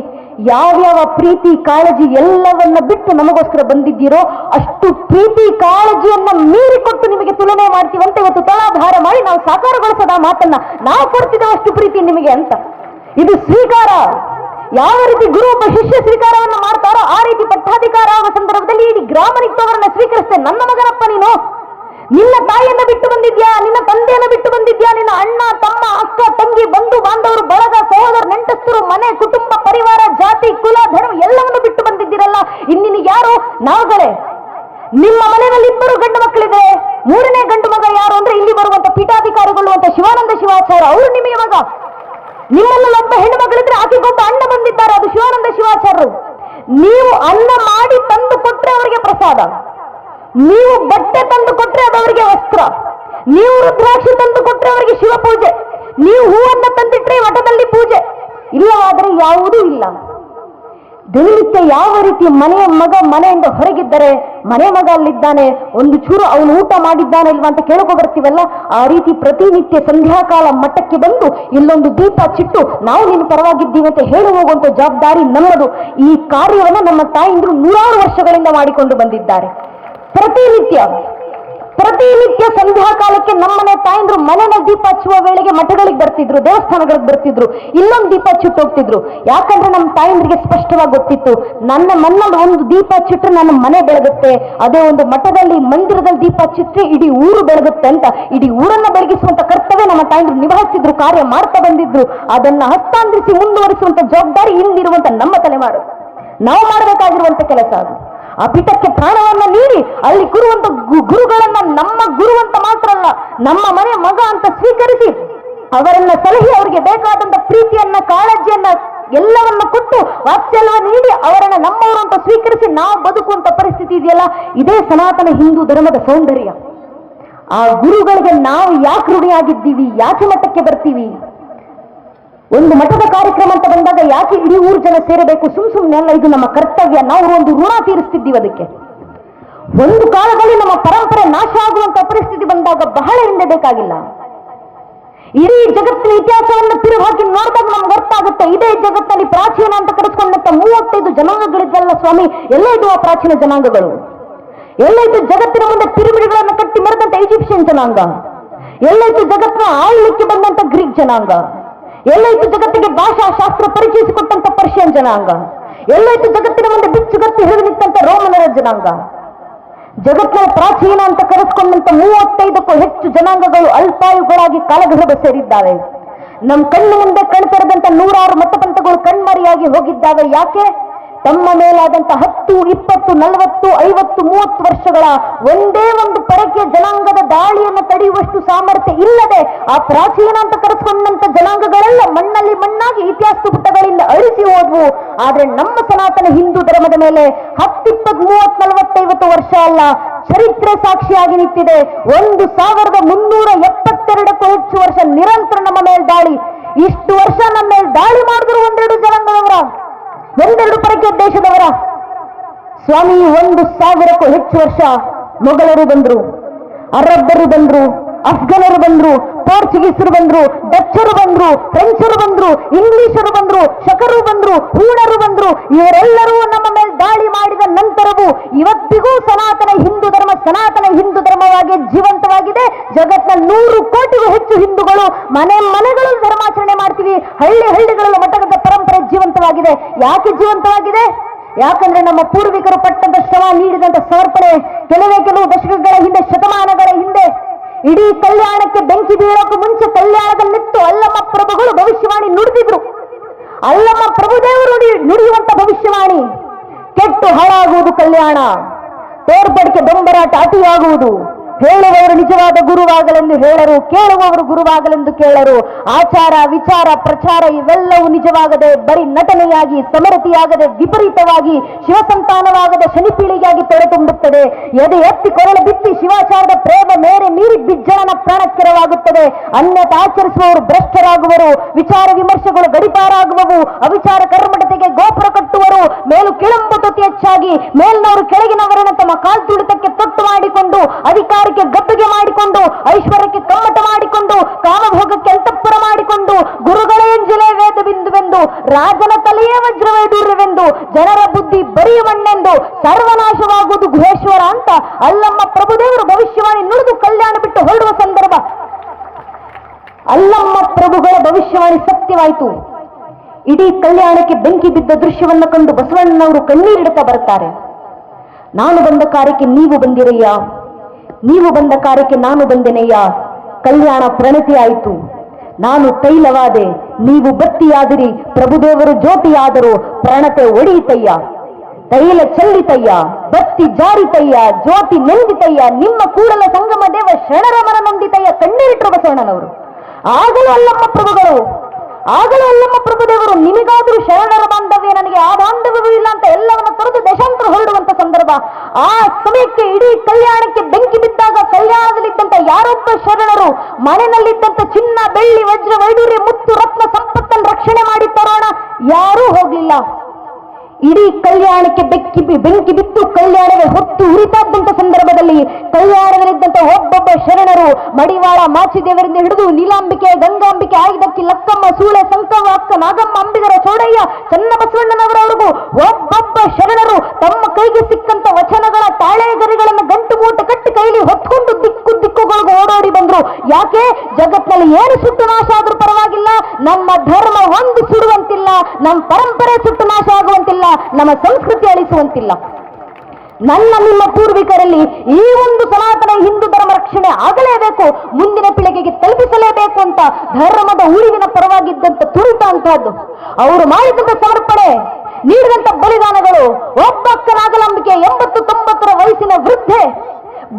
ಯಾವ್ಯಾವ ಪ್ರೀತಿ ಕಾಳಜಿ ಎಲ್ಲವನ್ನ ಬಿಟ್ಟು ನಮಗೋಸ್ಕರ ಬಂದಿದ್ದೀರೋ ಅಷ್ಟು ಪ್ರೀತಿ ಕಾಳಜಿಯನ್ನ ಮೀರಿಕೊಟ್ಟು ನಿಮಗೆ ತುಲನೆ ಮಾಡ್ತೀವಂತ ಇವತ್ತು ತುಲಾಭಾರ ಮಾಡಿ ನಾವು ಸಾಕಾರಗೊಳಿಸೋದ ಮಾತನ್ನ ನಾವು ಕೊಡ್ತಿದ್ದೇವೆ ಅಷ್ಟು ಪ್ರೀತಿ ನಿಮಗೆ ಅಂತ. ಇದು ಸ್ವೀಕಾರ. ಯಾವ ರೀತಿ ಗುರು ಒಬ್ಬ ಶಿಷ್ಯ ಸ್ವೀಕಾರವನ್ನ ಮಾಡ್ತಾರೋ ಆ ರೀತಿ ಪಟ್ಟಾಧಿಕಾರ ಆಗುವ ಸಂದರ್ಭದಲ್ಲಿ ಇಡೀ ಗ್ರಾಮ ನಿಟ್ಟವರನ್ನ ಸ್ವೀಕರಿಸ್ತೇನೆ. ನನ್ನ ಮಗನಪ್ಪ ನೀನು, ನಿನ್ನ ತಾಯಿಯನ್ನ ಬಿಟ್ಟು ಬಂದಿದ್ಯಾ, ನಿನ್ನ ತಂದೆಯನ್ನ ಬಿಟ್ಟು ಬಂದಿದ್ಯಾ, ನಿನ್ನ ಅಣ್ಣ ತಮ್ಮ ಅಕ್ಕ ತಂಗಿ ಬಂಧು ಬಾಂಧವರು ಬಳಗ ಸಹೋದರ ನೆಂಟಸ್ಥರು ಮನೆ ಕುಟುಂಬ ಪರಿವಾರ ಜಾತಿ ಕುಲ ಧರ್ಮ ಎಲ್ಲವನ್ನು ಬಿಟ್ಟು ಬಂದಿದ್ದೀರಲ್ಲ, ಇನ್ನಿನ ಯಾರು? ನಾವುಗಳೇ. ನಿಮ್ಮ ಮನೆಯಲ್ಲಿ ಇಬ್ಬರು ಗಂಡು ಮಕ್ಕಳಿದೆ, ಮೂರನೇ ಗಂಡು ಮಗ ಯಾರು ಅಂದ್ರೆ ಇಲ್ಲಿ ಬರುವಂತ ಪೀಠಾಧಿಕಾರಿಗಳು ಅಂತ ಶಿವಾನಂದ ಶಿವಾಚಾರ್ಯ, ಅವರು ನಿಮಗೆ ಮಗ. ನಿಮ್ಮಲ್ಲಿ ಒಬ್ಬ ಹೆಣ್ಣು ಮಗಳಿದ್ರೆ ಆಕೆಗೊಬ್ಬ ಅಣ್ಣ ಬಂದಿದ್ದಾರೆ, ಅದು ಶಿವಾನಂದ ಶಿವಾಚಾರ್ಯರು. ನೀವು ಅನ್ನ ಮಾಡಿ ತಂದು ಕೊಟ್ರೆ ಅವರಿಗೆ ಪ್ರಸಾದ, ನೀವು ಬಟ್ಟೆ ತಂದು ಕೊಟ್ರೆ ಅದು ಅವರಿಗೆ ವಸ್ತ್ರ, ನೀವು ರುದ್ರಾಕ್ಷಿ ತಂದು ಕೊಟ್ರೆ ಅವರಿಗೆ ಶಿವ ಪೂಜೆ, ನೀವು ಹೂವನ್ನ ತಂದಿಟ್ರೆ ಮಠದಲ್ಲಿ ಪೂಜೆ, ಇಲ್ಲವಾದರೆ ಯಾವುದೂ ಇಲ್ಲ. ದಿನನಿತ್ಯ ಯಾವ ರೀತಿ ಮನೆಯ ಮಗ ಮನೆಯಿಂದ ಹೊರಗಿದ್ದರೆ ಮನೆ ಮಗ ಅಲ್ಲಿದ್ದಾನೆ, ಒಂದು ಚೂರು ಅವನು ಊಟ ಮಾಡಿದ್ದಾನೆ ಇಲ್ವಾ ಅಂತ ಕೇಳ್ಕೊ ಬರ್ತೀವಲ್ಲ, ಆ ರೀತಿ ಪ್ರತಿನಿತ್ಯ ಸಂಧ್ಯಾಕಾಲ ಮಠಕ್ಕೆ ಬಂದು ಇಲ್ಲೊಂದು ದೀಪ ಚಿಟ್ಟು ನಾವು ನಿನ್ನ ಪರವಾಗಿದ್ದೀವಿ ಅಂತ ಹೇಳಿ ಹೋಗುವಂತ ಜವಾಬ್ದಾರಿ ನಮ್ಮದು. ಈ ಕಾರ್ಯವನ್ನು ನಮ್ಮ ತಾಯಿಂದ್ರು 100 ವರ್ಷಗಳಿಂದ ಮಾಡಿಕೊಂಡು ಬಂದಿದ್ದಾರೆ. ಪ್ರತಿನಿತ್ಯ ಸಂಧ್ಯಾಕಾಲಕ್ಕೆ ನಮ್ಮನೆ ತಾಯಂದ್ರು ಮನೆಯ ದೀಪ ಹಚ್ಚುವ ವೇಳೆಗೆ ಮಠಗಳಿಗೆ ಬರ್ತಿದ್ರು, ದೇವಸ್ಥಾನಗಳಿಗೆ ಬರ್ತಿದ್ರು, ಇಲ್ಲೊಂದು ದೀಪ ಹಚ್ಚಿಟ್ಟು ಹೋಗ್ತಿದ್ರು. ಯಾಕಂದ್ರೆ ನಮ್ಮ ತಾಯಂದ್ರಿಗೆ ಸ್ಪಷ್ಟವಾಗಿ ಗೊತ್ತಿತ್ತು, ನನ್ನ ಮಣ್ಣಲ್ಲಿ ಒಂದು ದೀಪ ಹಚ್ಚಿಟ್ರೆ ನನ್ನ ಮನೆ ಬೆಳಗುತ್ತೆ, ಅದೇ ಒಂದು ಮಠದಲ್ಲಿ ಮಂದಿರದಲ್ಲಿ ದೀಪ ಹಚ್ಚಿಟ್ರೆ ಇಡೀ ಊರು ಬೆಳಗುತ್ತೆ ಅಂತ. ಇಡೀ ಊರನ್ನ ಬೆಳಗಿಸುವಂತ ಕರ್ತವ್ಯ ನಮ್ಮ ತಾಯಂದ್ರು ನಿಭಾಯಿಸಿದ್ರು, ಕಾರ್ಯ ಮಾಡ್ತಾ ಬಂದಿದ್ರು. ಅದನ್ನ ಹಸ್ತಾಂತರಿಸಿ ಮುಂದುವರಿಸುವಂತ ಜವಾಬ್ದಾರಿ ಇಲ್ಲಿರುವಂತ ನಮ್ಮ ತಲೆಮಾರು, ನಾವು ಮಾಡಬೇಕಾಗಿರುವಂತ ಕೆಲಸ ಅದು. ಆ ಪೀಠಕ್ಕೆ ಪ್ರಾಣವನ್ನ ನೀಡಿ ಅಲ್ಲಿ ಕೂರುವಂತ ಗುರುಗಳನ್ನ ನಮ್ಮ ಗುರು ಅಂತ ಮಾತ್ರ ಅಲ್ಲ, ನಮ್ಮ ಮನೆ ಮಗ ಅಂತ ಸ್ವೀಕರಿಸಿ ಅವರನ್ನ ಸಲಹಿ ಅವರಿಗೆ ಬೇಕಾದಂತ ಪ್ರೀತಿಯನ್ನ ಕಾಳಜಿಯನ್ನ ಎಲ್ಲವನ್ನ ಕೊಟ್ಟು ವಾತ್ಸಲ್ಯವನ್ನು ನೀಡಿ ಅವರನ್ನ ನಮ್ಮವರು ಅಂತ ಸ್ವೀಕರಿಸಿ ನಾವು ಬದುಕುವಂತ ಪರಿಸ್ಥಿತಿ ಇದೆಯಲ್ಲ, ಇದೇ ಸನಾತನ ಹಿಂದೂ ಧರ್ಮದ ಸೌಂದರ್ಯ. ಆ ಗುರುಗಳಿಗೆ ನಾವು ಯಾಕೆ ಋಣಿಯಾಗಿದ್ದೀವಿ, ಯಾಕೆ ಮಟ್ಟಕ್ಕೆ ಬರ್ತೀವಿ? ಒಂದು ಮಠದ ಕಾರ್ಯಕ್ರಮ ಅಂತ ಬಂದಾಗ ಯಾಕೆ ಇಡೀ ಊರು ಜನ ಸೇರಬೇಕು? ಸುಮ್ಮನೆ ಅಲ್ಲ, ಇದು ನಮ್ಮ ಕರ್ತವ್ಯ. ನಾವು ಒಂದು ಋಣ ತೀರಿಸ್ತಿದ್ದೀವಿ ಅದಕ್ಕೆ. ಒಂದು ಕಾಲದಲ್ಲಿ ನಮ್ಮ ಪರಂಪರೆ ನಾಶ ಆಗುವಂತ ಪರಿಸ್ಥಿತಿ ಬಂದಾಗ ಬಹಳ ಹಿಂದೆ ಬೇಕಾಗಿಲ್ಲ. ಇಡೀ ಜಗತ್ತಿನ ಇತಿಹಾಸವನ್ನು ತಿರುಗಿ ಹಾಕಿ ನೋಡಿದಾಗ ನಮ್ಗೆ ಅರ್ಥ ಆಗುತ್ತೆ, ಇದೇ ಜಗತ್ತಿನಲ್ಲಿ ಪ್ರಾಚೀನ ಅಂತ ಕರೆಸ್ಕೊಂಡಂತ 35 ಜನಾಂಗಗಳಿದ್ದಲ್ಲ ಸ್ವಾಮಿ, ಎಲ್ಲ ಇದು ಆ ಪ್ರಾಚೀನ ಜನಾಂಗಗಳು. ಎಲ್ಲ ಇದು ಜಗತ್ತಿನ ಮುಂದೆ ಪಿರಮಿಡ್ಗಳನ್ನು ಕಟ್ಟಿ ಮೆರೆದಂತ ಈಜಿಪ್ಷಿಯನ್ ಜನಾಂಗ, ಎಲ್ಲ ಇದು ಜಗತ್ತಿನ ಆಳ್ಲಿಕ್ಕೆ ಬಂದಂತ ಗ್ರೀಕ್ ಜನಾಂಗ, ಎಲ್ಲ ಇದು ಜಗತ್ತಿಗೆ ಭಾಷಾ ಶಾಸ್ತ್ರ ಪರಿಚಯಿಸಿಕೊಟ್ಟಂತ ಪರ್ಷಿಯನ್ ಜನಾಂಗ, ಎಲ್ಲ ಇದು ಜಗತ್ತಿನ ಮುಂದೆ ಬಿಚ್ಚುಗತ್ತಿ ಹಿಡಿದು ನಿಂತಂತ ರೋಮನರ ಜನಾಂಗ. ಜಗತ್ತಿನ ಪ್ರಾಚೀನ ಅಂತ ಕರೆಸ್ಕೊಂಡಂತ 35ಕ್ಕೂ ಹೆಚ್ಚು ಜನಾಂಗಗಳು ಅಲ್ಪಾಯುಗಳಾಗಿ ಕಾಲಗರ್ಭ ಸೇರಿದ್ದಾವೆ. ನಮ್ಮ ಕಣ್ಣು ಮುಂದೆ ಕಣ್ತೆರೆದಂತ 100 ಮತಪಂಥಗಳು ಕಣ್ಮರಿಯಾಗಿ ಹೋಗಿದ್ದಾವೆ. ಯಾಕೆ? ತಮ್ಮ ಮೇಲಾದಂತ 10, 20, 40, 50, 30 ವರ್ಷಗಳ ಒಂದೇ ಒಂದು ಪರಕೀಯ ಜನಾಂಗದ ದಾಳಿಯನ್ನು ತಡೆಯುವಷ್ಟು ಸಾಮರ್ಥ್ಯ ಇಲ್ಲದೆ ಆ ಪ್ರಾಚೀನ ಅಂತ ಕರೆಸ್ಕೊಂಡಂತ ಜನಾಂಗಗಳೆಲ್ಲ ಮಣ್ಣಲ್ಲಿ ಮಣ್ಣಾಗಿ ಇತಿಹಾಸ ಪುಟಗಳಿಂದ ಅಳಿಸಿ ಹೋದ್ವು. ಆದ್ರೆ ನಮ್ಮ ಸನಾತನ ಹಿಂದೂ ಧರ್ಮದ ಮೇಲೆ 10, 20, 30, 40, 50 ವರ್ಷ ಅಲ್ಲ, ಚರಿತ್ರೆ ಸಾಕ್ಷಿಯಾಗಿ ನಿಂತಿದೆ. 1372ಕ್ಕೂ ಹೆಚ್ಚು ವರ್ಷ ನಿರಂತರ ನಮ್ಮ ಮೇಲೆ ದಾಳಿ. ಇಷ್ಟು ವರ್ಷ ನಮ್ಮ ಮೇಲೆ ದಾಳಿ ಮಾಡಿದ್ರು 1-2 ಜನಾಂಗದವರ, 1-2 ಪರಕೀಯ ದೇಶದವರ ಸ್ವಾಮಿ. 1000ಕ್ಕೂ ಹೆಚ್ಚು ವರ್ಷ ಮೊಘಲರು ಬಂದ್ರು, ಅರಬ್ಬರು ಬಂದ್ರು, ಅಫ್ಘನರು ಬಂದ್ರು, ಪೋರ್ಚುಗೀಸರು ಬಂದ್ರು, ಡಚ್ಚರು ಬಂದ್ರು, ಫ್ರೆಂಚರು ಬಂದ್ರು, ಇಂಗ್ಲಿಷರು ಬಂದ್ರು, ಶಕರು ಬಂದ್ರು, ಹೂಣರು ಬಂದ್ರು. ಇವರೆಲ್ಲರೂ ನಮ್ಮ ಮೇಲೆ ದಾಳಿ ಮಾಡಿದ ನಂತರವೂ ಇವತ್ತಿಗೂ ಸನಾತನ ಹಿಂದೂ ಧರ್ಮವಾಗಿ ಜೀವಂತವಾಗಿದೆ. ಜಗತ್ತಿನ 100 ಕೋಟಿಗೂ ಹೆಚ್ಚು ಹಿಂದೂಗಳು ಮನೆಗಳಲ್ಲಿ ಧರ್ಮಾಚರಣೆ ಮಾಡ್ತೀವಿ. ಹಳ್ಳಿಗಳಲ್ಲಿ ಮಠದ ಪರಂಪರೆ ಜೀವಂತವಾಗಿದೆ. ಯಾಕೆ ಜೀವಂತವಾಗಿದೆ? ಯಾಕಂದ್ರೆ ನಮ್ಮ ಪೂರ್ವಿಕರು ಪಟ್ಟಂತ ಶ್ರಮ, ನೀಡಿದಂತ ಸಮರ್ಪಣೆ ಕೆಲವು ದಶಕಗಳ ಹಿಂದೆ, ಶತಮಾನಗಳ ಹಿಂದೆ ಇಡೀ ಕಲ್ಯಾಣಕ್ಕೆ ಬೆಂಕಿ ಬೀಳೋಕ್ಕೂ ಮುಂಚೆ ಕಲ್ಯಾಣದಲ್ಲಿತ್ತು ಅಲ್ಲಮ್ಮ ಪ್ರಭುಗಳು ಭವಿಷ್ಯವಾಣಿ ನುಡಿದಿದ್ರು. ಅಲ್ಲಮ್ಮ ಪ್ರಭುದೇವರು ನುಡಿಯುವಂತ ಭವಿಷ್ಯವಾಣಿ, ಕೆಟ್ಟು ಹಾಳಾಗುವುದು ಕಲ್ಯಾಣ, ತೋರ್ಪಡಿಕೆ ದೊಂಬರಾಟ ಅತಿಯಾಗುವುದು, ಹೇಳುವವರು ನಿಜವಾದ ಗುರುವಾಗಲೆಂದು ಹೇಳರು, ಕೇಳುವವರು ಗುರುವಾಗಲೆಂದು ಕೇಳರು. ಆಚಾರ ವಿಚಾರ ಪ್ರಚಾರ ಇವೆಲ್ಲವೂ ನಿಜವಾಗದೆ ಬರೀ ನಟನೆಯಾಗಿ, ಸಮರತಿಯಾಗದೆ ವಿಪರೀತವಾಗಿ, ಶಿವಸಂತಾನವಾಗದೆ ಶನಿಪೀಳಿಗೆಯಾಗಿ ತುಂಬುತ್ತದೆ. ಎದೆ ಎತ್ತಿ ಕೊರಳು ಬಿತ್ತಿ ಶಿವಾಚಾರದ ಪ್ರೇಮ ಮೇರೆ ಮೀರಿ ಬಿಜ್ಜಳನ ಪ್ರಾಣಕ್ಕಿರವಾಗುತ್ತದೆ. ಅನ್ಯತ ಆಚರಿಸುವವರು ಭ್ರಷ್ಟರಾಗುವರು, ವಿಚಾರ ವಿಮರ್ಶೆಗಳು ಗಡಿಪಾರಾಗುವವು, ಅವಿಚಾರ ಕರ್ಮಟತೆಗೆ ಗೋಪುರ ಕಟ್ಟುವರು, ಮೇಲು ಕೆಳಂಬುತತಿ ಹೆಚ್ಚಾಗಿ ಮೇಲ್ನವರು ಕೆಳಗಿನವರನ್ನು ತಮ್ಮ ಕಾಲ್ತುಳಿತಕ್ಕೆ ತೊಟ್ಟು ಮಾಡಿಕೊಂಡು, ಅಧಿಕಾರಕ್ಕೆ ಗದ್ದುಗೆ ಮಾಡಿಕೊಂಡು, ಐಶ್ವರ್ಯಕ್ಕೆ ಕಮ್ಮಟ ಮಾಡಿಕೊಂಡು, ಕಾಮಭೋಗಕ್ಕೆ ಅಂತಃಪುರ ಮಾಡಿಕೊಂಡು, ಗುರುಗಳೇ ಎಂಜಿಲೆ ವೇದ ಬಿಂದುವೆಂದು, ರಾಜನ ತಲೆಯೇ ವಜ್ರವೈಡೂರ್ಯವೆಂದು, ಜನರ ಬುದ್ಧಿ ಬರೀ ಮಣ್ಣೆಂದು, ಸರ್ವನಾಶವಾಗುವುದು ಗುಹೇಶ್ವರ ಅಂತ ಅಲ್ಲಮ್ಮ ಪ್ರಭುದೇವರು ಭವಿಷ್ಯವಾಣಿ ನುಡಿದು ಕಲ್ಯಾಣ ಬಿಟ್ಟು ಹೊರಡುವ ಸಂದರ್ಭ. ಅಲ್ಲಮ್ಮ ಪ್ರಭುಗಳ ಭವಿಷ್ಯವಾಣಿ ಸತ್ಯವಾಯಿತು. ಇಡೀ ಕಲ್ಯಾಣಕ್ಕೆ ಬೆಂಕಿ ಬಿದ್ದ ದೃಶ್ಯವನ್ನು ಕಂಡು ಬಸವಣ್ಣನವರು ಕಣ್ಣೀರಿಡುತ್ತಾ ಬರ್ತಾರೆ. ನಾನು ಬಂದ ಕಾರ್ಯಕ್ಕೆ ನೀವು ಬಂದಿರಯ್ಯ, ನೀವು ಬಂದ ಕಾರ್ಯಕ್ಕೆ ನಾನು ಬಂದೆನಯ್ಯ. ಕಲ್ಯಾಣ ಪ್ರಣತಿ ಆಯಿತು. ನಾನು ತೈಲವಾದೆ, ನೀವು ಬತ್ತಿಯಾದಿರಿ, ಪ್ರಭುದೇವರು ಜ್ಯೋತಿಯಾದರು, ಪ್ರಣತೆ ಒಡೆಯಿತಯ್ಯ. ತೈಲ ಚೆಲ್ಲಿತಯ್ಯ, ಬತ್ತಿ ಜಾರಿತಯ್ಯ, ಜ್ಯೋತಿ ನೆಂದಿತಯ್ಯ, ನಿಮ್ಮ ಕೂಡಲ ಸಂಗಮ ದೇವ ಶರಣರ ಮನ ನೊಂದಿತಯ್ಯ. ಕಣ್ಣೀರಿಟ್ಟರು ಬಸವಣ್ಣನವರು. ಆಗಲೂ ಅಲ್ಲಮ್ಮ ಪ್ರಭುದೇವರು ನಿಮಗಾದರೂ ಶರಣರ ಬಾಂಧವ್ಯ, ನನಗೆ ಆ ಬಾಂಧವ್ಯವೂ ಇಲ್ಲ ಅಂತ ಎಲ್ಲವನ್ನ ತೊರೆದು ದೇಶಾಂತರ ಹೊರಡುವಂತ ಸಂದರ್ಭ. ಆ ಸಮಯಕ್ಕೆ ಇಡೀ ಕಲ್ಯಾಣಕ್ಕೆ ಬೆಂಕಿ ಬಿದ್ದಾಗ ಕಲ್ಯಾಣದಲ್ಲಿದ್ದಂತ ಯಾರೊಬ್ಬ ಶರಣರು ಮನೆಯಲ್ಲಿದ್ದಂತ ಚಿನ್ನ, ಬೆಳ್ಳಿ, ವಜ್ರ, ವೈಡೂರ್ಯ, ಮುತ್ತು, ರತ್ನ ಸಂಪತ್ತನ್ನು ರಕ್ಷಣೆ ಮಾಡಿ ತರೋಣ ಯಾರೂ ಹೋಗ್ಲಿಲ್ಲ. ಇಡೀ ಕಲ್ಯಾಣಕ್ಕೆ ಬೆಂಕಿ ಬಿತ್ತು ಕಲ್ಯಾಣವೇ ಹೊತ್ತು ಉರಿತಾದ್ದಂತ ಸಂದರ್ಭದಲ್ಲಿ ಕಲ್ಯಾಣದಲ್ಲಿದ್ದಂತ ಒಬ್ಬೊಬ್ಬ ಶರಣರು ಮಡಿವಾಳ ಮಾಚಿದೇವರಿಂದ ಹಿಡಿದು ನೀಲಾಂಬಿಕೆ, ಗಂಗಾಂಬಿಕೆ, ಆಯ್ದಕ್ಕಿ, ಲಕ್ಕಮ್ಮ, ಸೂಳೆ, ಸಂಕವ, ಅಕ್ಕ, ನಾಗಮ್ಮ, ಅಂಬಿಗರ, ಚೌಡಯ್ಯ, ಚನ್ನಬಸವಣ್ಣನವರವರೆಗೂ ಒಬ್ಬೊಬ್ಬ ಶರಣರು ತಮ್ಮ ಕೈಗೆ ಸಿಕ್ಕಂತ ವಚನಗಳ ತಾಳೆಗರಿಗಳನ್ನು ಗಂಟು ಮೂಟೆ ಕಟ್ಟಿ ಕೈಲಿ ಹೊತ್ಕೊಂಡು ದಿಕ್ಕುಗಳಿಗೂ ಓಡೋಡಿ ಬಂದ್ರು. ಯಾಕೆ? ಜಗತ್ನಲ್ಲಿ ಏನು ಸುಟ್ಟು ನಾಶ ಆದ್ರೂ ಪರವಾಗಿಲ್ಲ, ನಮ್ಮ ಧರ್ಮ ಒಂದು ಸುಡುವಂತಿಲ್ಲ, ನಮ್ಮ ಪರಂಪರೆ ಸುಟ್ಟು ನಾಶ ಆಗುವಂತಿಲ್ಲ, ನಮ್ಮ ಸಂಸ್ಕೃತಿ ಅಳಿಸುವಂತಿಲ್ಲ. ನಿಮ್ಮ ಪೂರ್ವಿಕರಲ್ಲಿ ಈ ಒಂದು ಸನಾತನ ಹಿಂದೂ ಧರ್ಮ ರಕ್ಷಣೆ ಆಗಲೇಬೇಕು, ಮುಂದಿನ ಪೀಳಿಗೆಗೆ ತಲುಪಿಸಲೇಬೇಕು ಅಂತ ಧರ್ಮದ ಉಳಿವಿನ ಪರವಾಗಿದ್ದಂತ ತುರಿತ ಅಂತಹದ್ದು. ಅವರು ಮಾಡಿದಂತ ಸಮರ್ಪಣೆ, ನೀಡಿದಂತ ಬಲಿದಾನಗಳು. ಒಬ್ಬ ನಾಗಲಾಂಬಿಕೆ 80-90 ವಯಸ್ಸಿನ ವೃದ್ಧೆ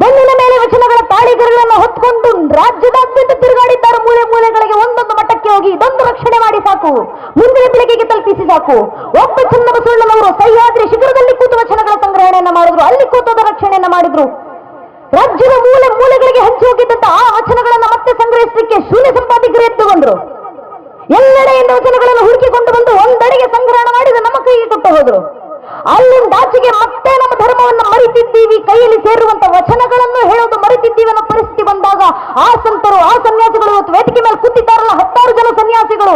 ಬೆನ್ನಿನ ಮೇಲೆ ವಚನಗಳ ತಾಳಿಗರುಗಳನ್ನು ಹೊತ್ಕೊಂಡು ರಾಜ್ಯದಾದ್ಯಂತ ತಿರುಗಾಡಿದ್ದಾರೆ. ಮೂಲೆಗಳಿಗೆ ಒಂದೊಂದು ಮಠಕ್ಕೆ ಹೋಗಿ ಇದೊಂದು ರಕ್ಷಣೆ ಮಾಡಿ ಸಾಕು, ಮುಂದಿನ ಪೀಳಿಗೆಗೆ ತಲುಪಿಸಿ ಸಾಕು. ಒಬ್ಬ ಚನ್ನಬಸವಣ್ಣನವರು ಸಹ್ಯಾದ್ರಿ ಶಿಖರದಲ್ಲಿ ಕೂತು ವಚನಗಳ ಸಂಗ್ರಹಣೆಯನ್ನ ಮಾಡಿದ್ರು, ಅಲ್ಲಿ ಕೂತೋದ ರಕ್ಷಣೆಯನ್ನ ಮಾಡಿದ್ರು. ರಾಜ್ಯದ ಮೂಲೆಗಳಿಗೆ ಹಂಚಿ ಹೋಗಿದ್ದಂತ ಆ ವಚನಗಳನ್ನ ಮತ್ತೆ ಸಂಗ್ರಹಿಸಲಿಕ್ಕೆ ಶೂನ್ಯ ಸಂಪಾದಿಕರು ಎದ್ದು ಬಂದ್ರು. ಎಲ್ಲೆಡೆಯಿಂದ ವಚನಗಳನ್ನು ಹುಡುಕಿಕೊಂಡು ಬಂದು ಒಂದೆಡೆಗೆ ಸಂಗ್ರಹಣ ಮಾಡಿದ ನಮ್ಮ ಕೈಗೆ ಕೊಟ್ಟು ಹೋದ್ರು. ಅಲ್ಲಿಂದ ಆಚೆಗೆ ಮತ್ತೆ ನಮ್ಮ ಧರ್ಮವನ್ನು ಮರಿತಿದ್ದೀವಿ, ಕೈಯಲ್ಲಿ ಸೇರುವಂತ ವಚನಗಳನ್ನು ಹೇಳೋದು ಮರಿತಿದ್ದೀವಿ ಅನ್ನೋ ಪರಿಸ್ಥಿತಿ ಬಂದಾಗ ಆ ಸಂತರು, ಆ ಸನ್ಯಾಸಿಗಳು ಇವತ್ತು ವೇದಿಕೆ ಮೇಲೆ ಕೂತಿದ್ದಾರಲ್ಲ 10 ಜನ ಸನ್ಯಾಸಿಗಳು,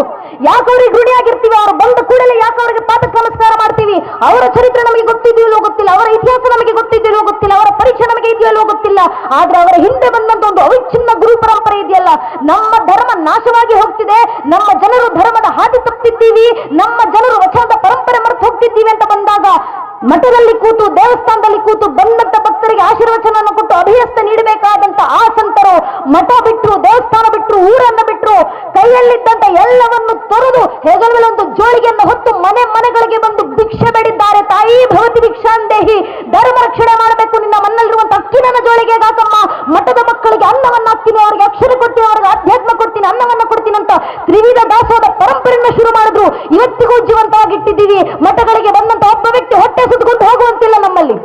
ಯಾಕೆ ಅವ್ರಿಗೆ ರೂಢಿಯಾಗಿರ್ತೀವಿ, ಅವರು ಬಂದ ಕೂಡಲೇ ಯಾಕೆ ಅವರಿಗೆ ಪಾದಕ್ಕೆ ನಮಸ್ಕಾರ ಮಾಡ್ತೀವಿ? ಅವರ ಚರಿತ್ರೆ ನಮಗೆ ಗೊತ್ತಿದೆಯೋ ಗೊತ್ತಿಲ್ಲ, ಅವರ ಇತಿಹಾಸ ನಮಗೆ ಗೊತ್ತಿದೆಯೋ ಗೊತ್ತಿಲ್ಲ, ಅವರ ಪರೀಕ್ಷೆ ನಮಗೆ ಇದೆಯೋ ಗೊತ್ತಿಲ್ಲ. ಆದ್ರೆ ಅವರ ಹಿಂದೆ ಬಂದಂತ ಒಂದು ಅವಿಚ್ಛಿನ್ನ ಗುರು ಪರಂಪರೆ ಇದೆಯಲ್ಲ, ನಮ್ಮ ಧರ್ಮ ನಾಶವಾಗಿ ಹೋಗ್ತಿದೆ, ನಮ್ಮ ಜನರು ಧರ್ಮದ ಹಾದಿ ತಪ್ಪಿದ್ದೀವಿ, ನಮ್ಮ ಜನರು ವಚನದ ಪರಂಪರೆ ಮರೆತು ಹೋಗ್ತಿದ್ದೀವಿ ಅಂತ ಬಂದಾಗ ಮಠದಲ್ಲಿ ಕೂತು, ದೇವಸ್ಥಾನದಲ್ಲಿ ಕೂತು ಬಂದಂತ ಭಕ್ತರಿಗೆ ಆಶೀರ್ವಚನವನ್ನು ಕೊಟ್ಟು ಅಭಯಸ್ಥ ನೀಡಬೇಕಾದಂತ ಆ ಸಂತರು ಮಠ ಬಿಟ್ಟರು, ದೇವಸ್ಥಾನ ಬಿಟ್ಟರು, ಊರನ್ನು ಬಿಟ್ಟರು, ಕೈಯಲ್ಲಿದ್ದಂತ ಎಲ್ಲವನ್ನು ತೊರೆದು ಹೆಗಲ ಮೇಲೆ ಒಂದು ಜೋಳಿಗೆಯನ್ನು ಹೊತ್ತು ಮನೆ ಮನೆಗಳಿಗೆ ಬಂದು ಭಿಕ್ಷೆ ಬೇಡಿದ್ದಾರೆ. ತಾಯಿ ಭವತಿ ಭಿಕ್ಷಾಂದೇಹಿ, ಧರ್ಮ ರಕ್ಷಣೆ ಮಾಡಬೇಕು, ನಿನ್ನ ಮಣ್ಣಲ್ಲಿರುವಂತ ಅಕ್ಕಿನ ಜೋಳಿಗೆ ಹಾಕಮ್ಮ, ಮಠದ ಮಕ್ಕಳಿಗೆ ಅನ್ನವನ್ನು ಹಾಕ್ತೀನಿ, ಅವರಿಗೆ ಅಕ್ಷರ ಕೊಡ್ತೀನಿ, ಅವರಿಗೆ ಅಧ್ಯಾತ್ಮ ಕೊಡ್ತೀನಿ, ಅನ್ನವನ್ನು ಕೊಡ್ತೀನಿ ಅಂತ ತ್ರಿವಿಧ ದಾಸೋಹದ ಪರಂಪರೆಯನ್ನು ಶುರು ಮಾಡಿದ್ರು. ಇವತ್ತಿಗೂ ಜೀವಂತವಾಗಿಟ್ಟಿದ್ದೀವಿ. ಮಠಗಳಿಗೆ ಬಂದಂತ ಒಬ್ಬ ವ್ಯಕ್ತಿ ಹೊಟ್ಟೆ ಸುತ್ತಕೊಂಡು ಹೋಗುವಂತಿಲ್ಲ, ನಮ್ಮಲ್ಲಿ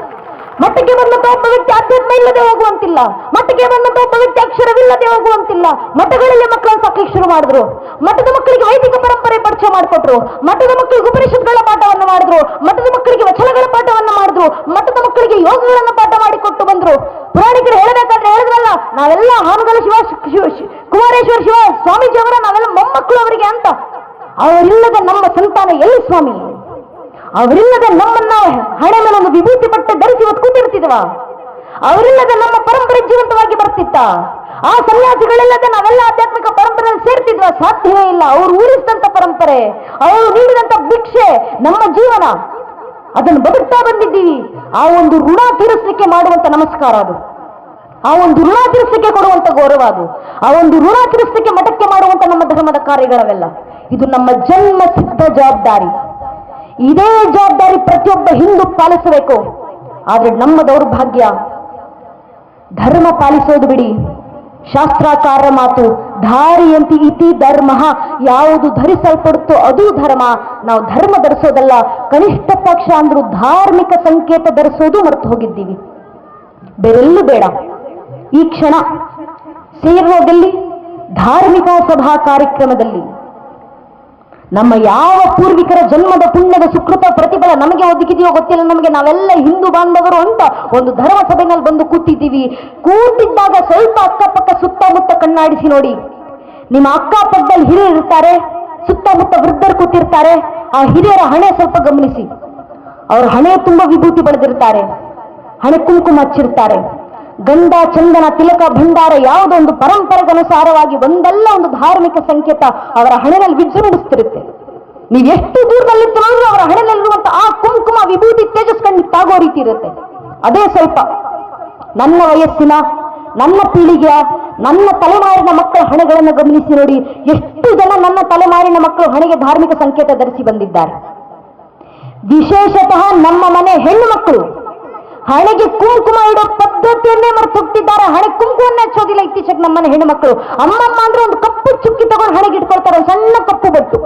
ಮಠಕ್ಕೆ ಬಂದಂತ ಒಬ್ಬ ವ್ಯಕ್ತಿ ಅಧ್ಯಾತ್ಮ ಇಲ್ಲದೆ ಹೋಗುವಂತಿಲ್ಲ, ಮಠಕ್ಕೆ ಬಂದಂತ ಒಬ್ಬ ವ್ಯಕ್ತಿ ಅಕ್ಷರವಿಲ್ಲದೆ ಹೋಗುವಂತಿಲ್ಲ. ಮಠಗಳಲ್ಲಿ ಮಕ್ಕಳನ್ನು ಸಾಕಲಿಕ್ಕೆ ಶುರು ಮಾಡಿದ್ರು, ಮಠದ ಮಕ್ಕಳಿಗೆ ವೈದಿಕ ಪರಂಪರೆ ಪರಿಚಯ ಮಾಡಿಕೊಟ್ರು, ಮಠದ ಮಕ್ಕಳಿಗೆ ಉಪನಿಷತ್ಗಳ ಪಾಠವನ್ನು ಮಾಡಿದ್ರು, ಮಠದ ಮಕ್ಕಳಿಗೆ ವಚನಗಳ ಪಾಠವನ್ನು ಮಾಡಿದ್ರು, ಮಠದ ಮಕ್ಕಳಿಗೆ ಯೋಗಗಳನ್ನು ಪಾಠ ಮಾಡಿಕೊಟ್ಟು ಬಂದ್ರು. ಪುರಾಣಿಕರು ಹೇಳಬೇಕಾದ್ರೆ ಹೇಳಿದ್ರಲ್ಲ, ನಾವೆಲ್ಲ ಹಾನಗಲ ಕುಮಾರೇಶ್ವರ ಶಿವ ಸ್ವಾಮೀಜಿಯವರ ನಾವೆಲ್ಲ ಮೊಮ್ಮಕ್ಕಳು ಅವರಿಗೆ ಅಂತ. ಅವರಿಲ್ಲದ ನಮ್ಮ ಸಂತಾನ ಎಲ್ಲಿ ಸ್ವಾಮಿ? ಅವರಿಲ್ಲದೆ ನಮ್ಮನ್ನ ಹಣೆ ಮೇಲೆ ಒಂದು ವಿಭೂತಿ ಬಟ್ಟೆ ಧರಿಸಿ ಇವತ್ತು ಕೂತಿರ್ತಿದ್ವ? ಅವರಿಲ್ಲದೆ ನಮ್ಮ ಪರಂಪರೆ ಜೀವಂತವಾಗಿ ಬರ್ತಿತ್ತ? ಆ ಸನ್ಯಾಸಿಗಳಿಲ್ಲದೆ ನಾವೆಲ್ಲ ಆಧ್ಯಾತ್ಮಿಕ ಪರಂಪರೆಯಲ್ಲಿ ಸೇರ್ತಿದ್ವ? ಸಾಧ್ಯವೇ ಇಲ್ಲ. ಅವರು ಊರಿಸಿದಂತ ಪರಂಪರೆ, ಅವರು ನೀಡಿದಂತ ಭಿಕ್ಷೆ ನಮ್ಮ ಜೀವನ, ಅದನ್ನು ಬದುಕ್ತಾ ಬಂದಿದ್ದೀವಿ. ಆ ಒಂದು ಋಣ ತೀರಿಸಲಿಕ್ಕೆ ಮಾಡುವಂತ ನಮಸ್ಕಾರ ಅದು, ಆ ಒಂದು ಋಣ ತೀರಿಸಲಿಕ್ಕೆ ಕೊಡುವಂತ ಗೌರವ ಅದು, ಆ ಒಂದು ಋಣ ತೀರಿಸಲಿಕ್ಕೆ ಮಠಕ್ಕೆ ಮಾಡುವಂತ ನಮ್ಮ ಧರ್ಮದ ಕಾರ್ಯಗಳವೆಲ್ಲ ಇದು ನಮ್ಮ ಜನ್ಮ ಸಿದ್ಧ ಜವಾಬ್ದಾರಿ. ಇದೇ ಜವಾಬ್ದಾರಿ ಪ್ರತಿಯೊಬ್ಬ ಹಿಂದೂ ಪಾಲಿಸಬೇಕು. ಆದ್ರೆ ನಮ್ಮ ದೌರ್ಭಾಗ್ಯ, ಧರ್ಮ ಪಾಲಿಸೋದು ಬಿಡಿ, ಶಾಸ್ತ್ರಾಚಾರ ಮಾತು ಧಾರಿಯಂತಿ ಇತಿ ಧರ್ಮ, ಯಾವುದು ಧರಿಸಲ್ಪಡುತ್ತೋ ಅದು ಧರ್ಮ. ನಾವು ಧರ್ಮ ಧರಿಸೋದಲ್ಲ, ಕನಿಷ್ಠ ಪಕ್ಷ ಅಂದ್ರೂ ಧಾರ್ಮಿಕ ಸಂಕೇತ ಧರಿಸೋದು ಮರೆತು ಹೋಗಿದ್ದೀವಿ. ಬೇರೆಲ್ಲೂ ಬೇಡ. ಈ ಕ್ಷಣ ಸೇರುವುದಲ್ಲಿ ಧಾರ್ಮಿಕ ಸಭಾ ಕಾರ್ಯಕ್ರಮದಲ್ಲಿ ನಮ್ಮ ಯಾವ ಪೂರ್ವಿಕರ ಜನ್ಮದ ಪುಣ್ಯದ ಸುಕೃತ ಪ್ರತಿಫಲ ನಮಗೆ ಒದಗಿದೆಯೋ ಗೊತ್ತಿಲ್ಲ ನಮಗೆ. ನಾವೆಲ್ಲ ಹಿಂದೂ ಬಾಂಧವರು ಅಂತ ಒಂದು ಧರ್ಮ ಸಭೆಯಲ್ಲಿ ಬಂದು ಕೂತಿದ್ದೀವಿ. ಕೂತಿದ್ದಾಗ ಸ್ವಲ್ಪ ಅಕ್ಕಪಕ್ಕ ಸುತ್ತಮುತ್ತ ಕಣ್ಣಾಡಿಸಿ ನೋಡಿ. ನಿಮ್ಮ ಅಕ್ಕಪಕ್ಕದಲ್ಲಿ ಹಿರಿಯರು ಇರ್ತಾರೆ, ಸುತ್ತಮುತ್ತ ವೃದ್ಧರು ಕೂತಿರ್ತಾರೆ. ಆ ಹಿರಿಯರ ಹಣೆ ಸ್ವಲ್ಪ ಗಮನಿಸಿ. ಅವ್ರ ಹಣೆ ತುಂಬ ವಿಭೂತಿ ಬೆಳೆದಿರ್ತಾರೆ, ಹಣೆ ಕುಂಕುಮ ಹಚ್ಚಿರ್ತಾರೆ, ಗಂಧ ಚಂದನ ತಿಲಕ ಭಂಡಾರ ಯಾವುದೋ ಒಂದು ಪರಂಪರೆಗನುಸಾರವಾಗಿ ಒಂದಲ್ಲ ಒಂದು ಧಾರ್ಮಿಕ ಸಂಕೇತ ಅವರ ಹಣೆಯಲ್ಲಿ ವಿಜೃಂಭಿಸ್ತಿರುತ್ತೆ. ನೀವು ಎಷ್ಟು ದೂರದಲ್ಲಿತ್ತು ನೋಡಿದ್ರು ಅವರ ಹಣೆಯಲ್ಲಿರುವಂತ ಆ ಕುಂಕುಮ ವಿಭೂತಿ ತೇಜಸ್ ಕಣ್ಣು ತಾಗೋ ರೀತಿ ಇರುತ್ತೆ. ಅದೇ ಸ್ವಲ್ಪ ನನ್ನ ವಯಸ್ಸಿನ, ನನ್ನ ಪೀಳಿಗೆಯ, ನನ್ನ ತಲೆಮಾರಿನ ಮಕ್ಕಳ ಹಣೆಗಳನ್ನು ಗಮನಿಸಿ ನೋಡಿ. ಎಷ್ಟು ಜನ ನನ್ನ ತಲೆಮಾರಿನ ಮಕ್ಕಳು ಹಣೆಗೆ ಧಾರ್ಮಿಕ ಸಂಕೇತ ಧರಿಸಿ ಬಂದಿದ್ದಾರೆ. ವಿಶೇಷತಃ ನಮ್ಮ ಮನೆ ಹೆಣ್ಣು ಮಕ್ಕಳು ಹಣೆಗೆ ಕುಂಕುಮ ಇಡೋ ಪದ್ಧತಿಯನ್ನೇ ಮರೆತು ಹೋಗ್ತಿದ್ದಾರೆ. ಹಣೆ ಕುಂಕುಮನ್ನೇ ಹಚ್ಚೋದಿಲ್ಲ ಇತ್ತೀಚೆಗೆ ನಮ್ಮನೆ ಹೆಣ್ಣು ಮಕ್ಕಳು. ಅಮ್ಮಮ್ಮ ಅಂದ್ರೆ ಒಂದು ಕಪ್ಪು ಚುಕ್ಕಿ ತಗೊಂಡು ಹಣೆಗೆ ಇಟ್ಕೊಳ್ತಾರೆ, ಒಂದು ಸಣ್ಣ ಕಪ್ಪು ಬಟ್ಟು.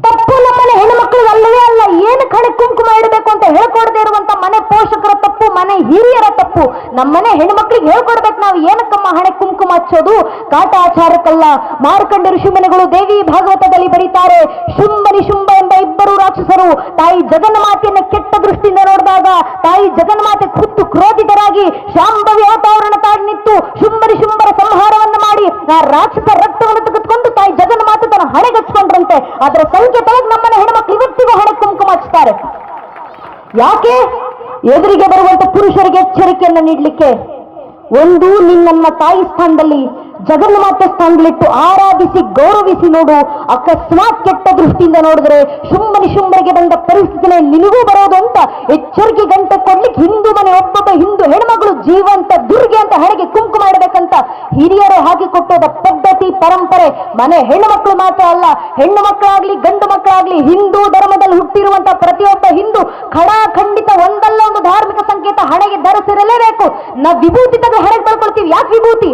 ತಪ್ಪು ನಮ್ಮನೆ ಹೆಣ್ಣು ಮಕ್ಕಳಿಗೆ ಅಲ್ಲವೇ ಅಲ್ಲ. ಏನಕ್ಕೆ ಹಣೆ ಕುಂಕುಮ ಇಡಬೇಕು ಅಂತ ಹೇಳ್ಕೊಡದೆ ಇರುವಂತ ಮನೆ ಪೋಷಕರ ತಪ್ಪು, ಮನೆ ಹಿರಿಯರ ತಪ್ಪು. ನಮ್ಮನೆ ಹೆಣ್ಣು ಮಕ್ಕಳಿಗೆ ಹೇಳ್ಕೊಡ್ಬೇಕು ನಾವು ಏನಕ್ಕಮ್ಮ ಹಣೆ ಕುಂಕುಮ ಹಚ್ಚೋದು, ಕಾಟ ಆಚಾರಕ್ಕಲ್ಲ. ಮಾರ್ಕಂಡ ಋಷಿಮುನಿಗಳು ದೇವಿ ಭಾಗವತದಲ್ಲಿ ಬರೀತಾರೆ, ಶುಂಭ ನಿಶುಂಭ ಎಂಬ ಇಬ್ಬರು ರಾಕ್ಷಸರು ತಾಯಿ ಜಗನ್ಮಾತೆಯನ್ನು ಕೆಟ್ಟ ದೃಷ್ಟಿಯಿಂದ ನೋಡಿದಾಗ ತಾಯಿ ಜಗನ್ಮಾತೆ ಖುದ್ದು ಕ್ರೋಧಿತರಾಗಿ ಶಾಂಭವಿ ಅವತಾರಣ ತಾಡಿ ನಿಂತು ಶುಂಭ ನಿಶುಂಭರ ಸಂಹಾರವನ್ನು ಮಾಡಿ ಆ ರಾಕ್ಷಸ ರಕ್ತವನ್ನು ತೆಗೆದುಕೊಂಡು ತಾಯಿ ಜಗನ್ಮಾತೆ ತನ್ನ ಹಣೆಗಚ್ಕೊಂಡ್ರಂತೆ. ಅದರ ಸಂಕೇತವಾಗಿ ನಮ್ಮನೆ ಹೆಣ್ಮಕ್ಳು ಇವತ್ತಿಗೂ ಹಣೆ ಕುಂಕುಮ ಹಚ್ತಾರೆ. ಯಾಕೆ? ಎದುರಿಗೆ ಬರುವಂತ ಪುರುಷರಿಗೆ ಎಚ್ಚರಿಕೆಯನ್ನು ನೀಡಲಿಕ್ಕೆ. ಒಂದು, ನಿನ್ನನ್ನ ತಾಯಿ ಸ್ಥಾನದಲ್ಲಿ ಜಗನ್ಮಾತೆ ಸ್ಥಾನದಲ್ಲಿಟ್ಟು ಆರಾಧಿಸಿ ಗೌರವಿಸಿ ನೋಡು. ಅಕಸ್ಮಾತ್ ಕೆಟ್ಟ ದೃಷ್ಟಿಯಿಂದ ನೋಡಿದ್ರೆ ಶುಂಭ ನಿಶುಂಭರಿಗೆ ಬಂದ ಪರಿಸ್ಥಿತಿನೇ ನಿನಗೂ ಬರೋದು ಅಂತ ಎಚ್ಚರಿಕೆ ಗಂಟೆ ಕೊಡ್ಲಿಕ್ಕೆ ಹಿಂದೂ ಮನೆ ಒಬ್ಬೊಬ್ಬ ಹಿಂದೂ ಹೆಣ್ಮಗಳು ಜೀವಂತ ದುರ್ಗೆ ಅಂತ ಹಣೆಗೆ ಕುಂಕುಮ ಇಡಬೇಕಂತ ಹಿರಿಯರು ಹಾಕಿಕೊಟ್ಟೋದ ಪದ್ಧತಿ ಪರಂಪರೆ. ಮನೆ ಹೆಣ್ಣು ಮಕ್ಕಳು ಮಾತ್ರ ಅಲ್ಲ, ಹೆಣ್ಣು ಮಕ್ಕಳಾಗ್ಲಿ ಗಂಡು ಮಕ್ಕಳಾಗ್ಲಿ ಹಿಂದೂ ಧರ್ಮದಲ್ಲಿ ಹುಟ್ಟಿರುವಂತಹ ಪ್ರತಿಯೊಬ್ಬ ಹಿಂದೂ ಖಂಡಿತ ಒಂದಲ್ಲ ಒಂದು ಧಾರ್ಮಿಕ ಸಂಕೇತ ಹಣೆಗೆ ಧರಿಸಿರಲೇಬೇಕು. ನಾವು ವಿಭೂತಿ ತೆಗೆದು ಹಣೆಗೆ ಬರ್ಕೊಳ್ತೀವಿ. ಯಾಕೆ ವಿಭೂತಿ?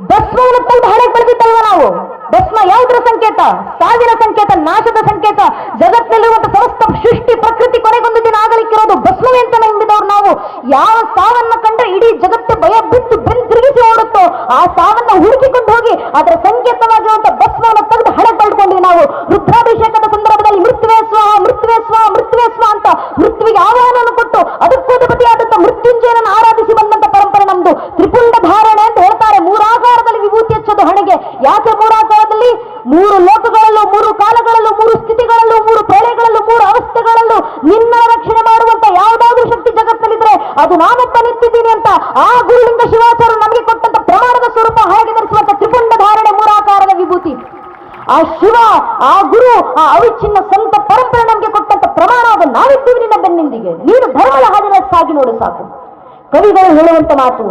ಭಸ್ಮವನ್ನು ತೆಗೆದು ಹಣೆಗೆ ಬೆಳೆದಿದ್ದಲ್ವ ನಾವು? ಭಸ್ಮ ಯಾವುದರ ಸಂಕೇತ? ಸಾವಿನ ಸಂಕೇತ, ನಾಶದ ಸಂಕೇತ. ಜಗತ್ತಿನಲ್ಲಿರುವಂತಹ ಸಮಸ್ತ ಸೃಷ್ಟಿ ಪ್ರಕೃತಿ ಕೊನೆಗೊಂದು ದಿನ ಆಗಲಿಕ್ಕಿರೋದು ಭಸ್ಮವೇ ಅಂತ ನಂಬಿದವ್ರು ನಾವು. ಯಾವ ಸಾವನ್ನ ಕಂಡ್ರೆ ಇಡೀ ಜಗತ್ತು ಭಯ ಬಿತ್ತು ಬೆನ್ನು ತಿರುಗಿಸಿ ಓಡುತ್ತೋ ಆ ಸಾವನ್ನ ಹುಡುಕಿಕೊಂಡು ಹೋಗಿ ಅದರ ಸಂಕೇತವಾಗಿರುವಂತಹ ಭಸ್ಮವನ್ನು ತೆಗೆದು ಹಣೆ ಪಡ್ಕೊಂಡ್ವಿ ನಾವು. ರುದ್ರಾಭಿಷೇಕದ ಸಂದರ್ಭದಲ್ಲಿ ಮೃತ್ಯುವೇ ಸ್ವಾಹ ಮೃತ್ಯುವೇ ಸ್ವಾಹ ಮೃತ್ಯುವೇ ಸ್ವಾಹ ಅಂತ ಮೃತ್ಯುವಿಗೆ ಆಹ್ವಾನವನ್ನು ಕೊಟ್ಟು ಅದಕ್ಕೋಧಿಪತಿಯಾದಂಥ ಮೃತ್ಯುಂಜಯನನ್ನು ಆರಾಧಿಸಿ ಬಂದಂತ ಪರಂಪರೆ ನಮ್ದು. ತ್ರಿಪುಂಡ ಧಾರಣೆ ಅಂತ ಹೇಳ್ತಾರೆ. ಮೂರಾಕಾರದಲ್ಲಿ ವಿಭೂತಿ ಹಚ್ಚೋದು ಹಣೆಗೆ. ಯಾಕೆ ಮೂರಾಕಾರದಲ್ಲಿ? ಮೂರು ಲೋಕಗಳಲ್ಲೂ, ಮೂರು ಕಾಲಗಳಲ್ಲೂ, ಮೂರು ಸ್ಥಿತಿಗಳಲ್ಲೂ, ಮೂರು ಪ್ರಳಯಗಳಲ್ಲೂ, ಮೂರು ಅವಸ್ಥೆಗಳಲ್ಲೂ ನಿನ್ನ ರಕ್ಷಣೆ ಮಾಡುವಂತ ಯಾವುದಾದ್ರೂ ಶಕ್ತಿ ಜಗತ್ತಲ್ಲಿದ್ರೆ ಅದು ನಾನೊಬ್ಬ ನಿಂತಿದ್ದೀನಿ ಅಂತ ಆ ಗುರುಲಿಂಗ ಶಿವಾಚಾರ್ಯರು ನಮಗೆ ಕೊಟ್ಟಂತ ಪ್ರಮಾಣದ ಸ್ವರೂಪ ಹಾಗೆ ಧರಿಸುವಂತ ತ್ರಿಪುಂಡ ಧಾರಣೆ ಮೂರಾಕಾರದ ವಿಭೂತಿ. ಆ ಶಿವ, ಆ ಗುರು, ಆ ಅವಿಚ್ಛಿನ್ನ ಸಂತ ಪರಂಪರೆ ನಮಗೆ ಕೊಟ್ಟಂತ ಪ್ರಮಾಣ ಅದು ನಾವಿದ್ದೀವಿ ನಿನ್ನ ಬೆನ್ನಿಂದಿಗೆ. ನೀನು ಧರ್ಮದ ಹಾದಿನ ಸಾಗಿ ನೋಡು ಸಾಕು. ಕವಿಗಳು ಹೇಳುವಂತ ಮಾತು,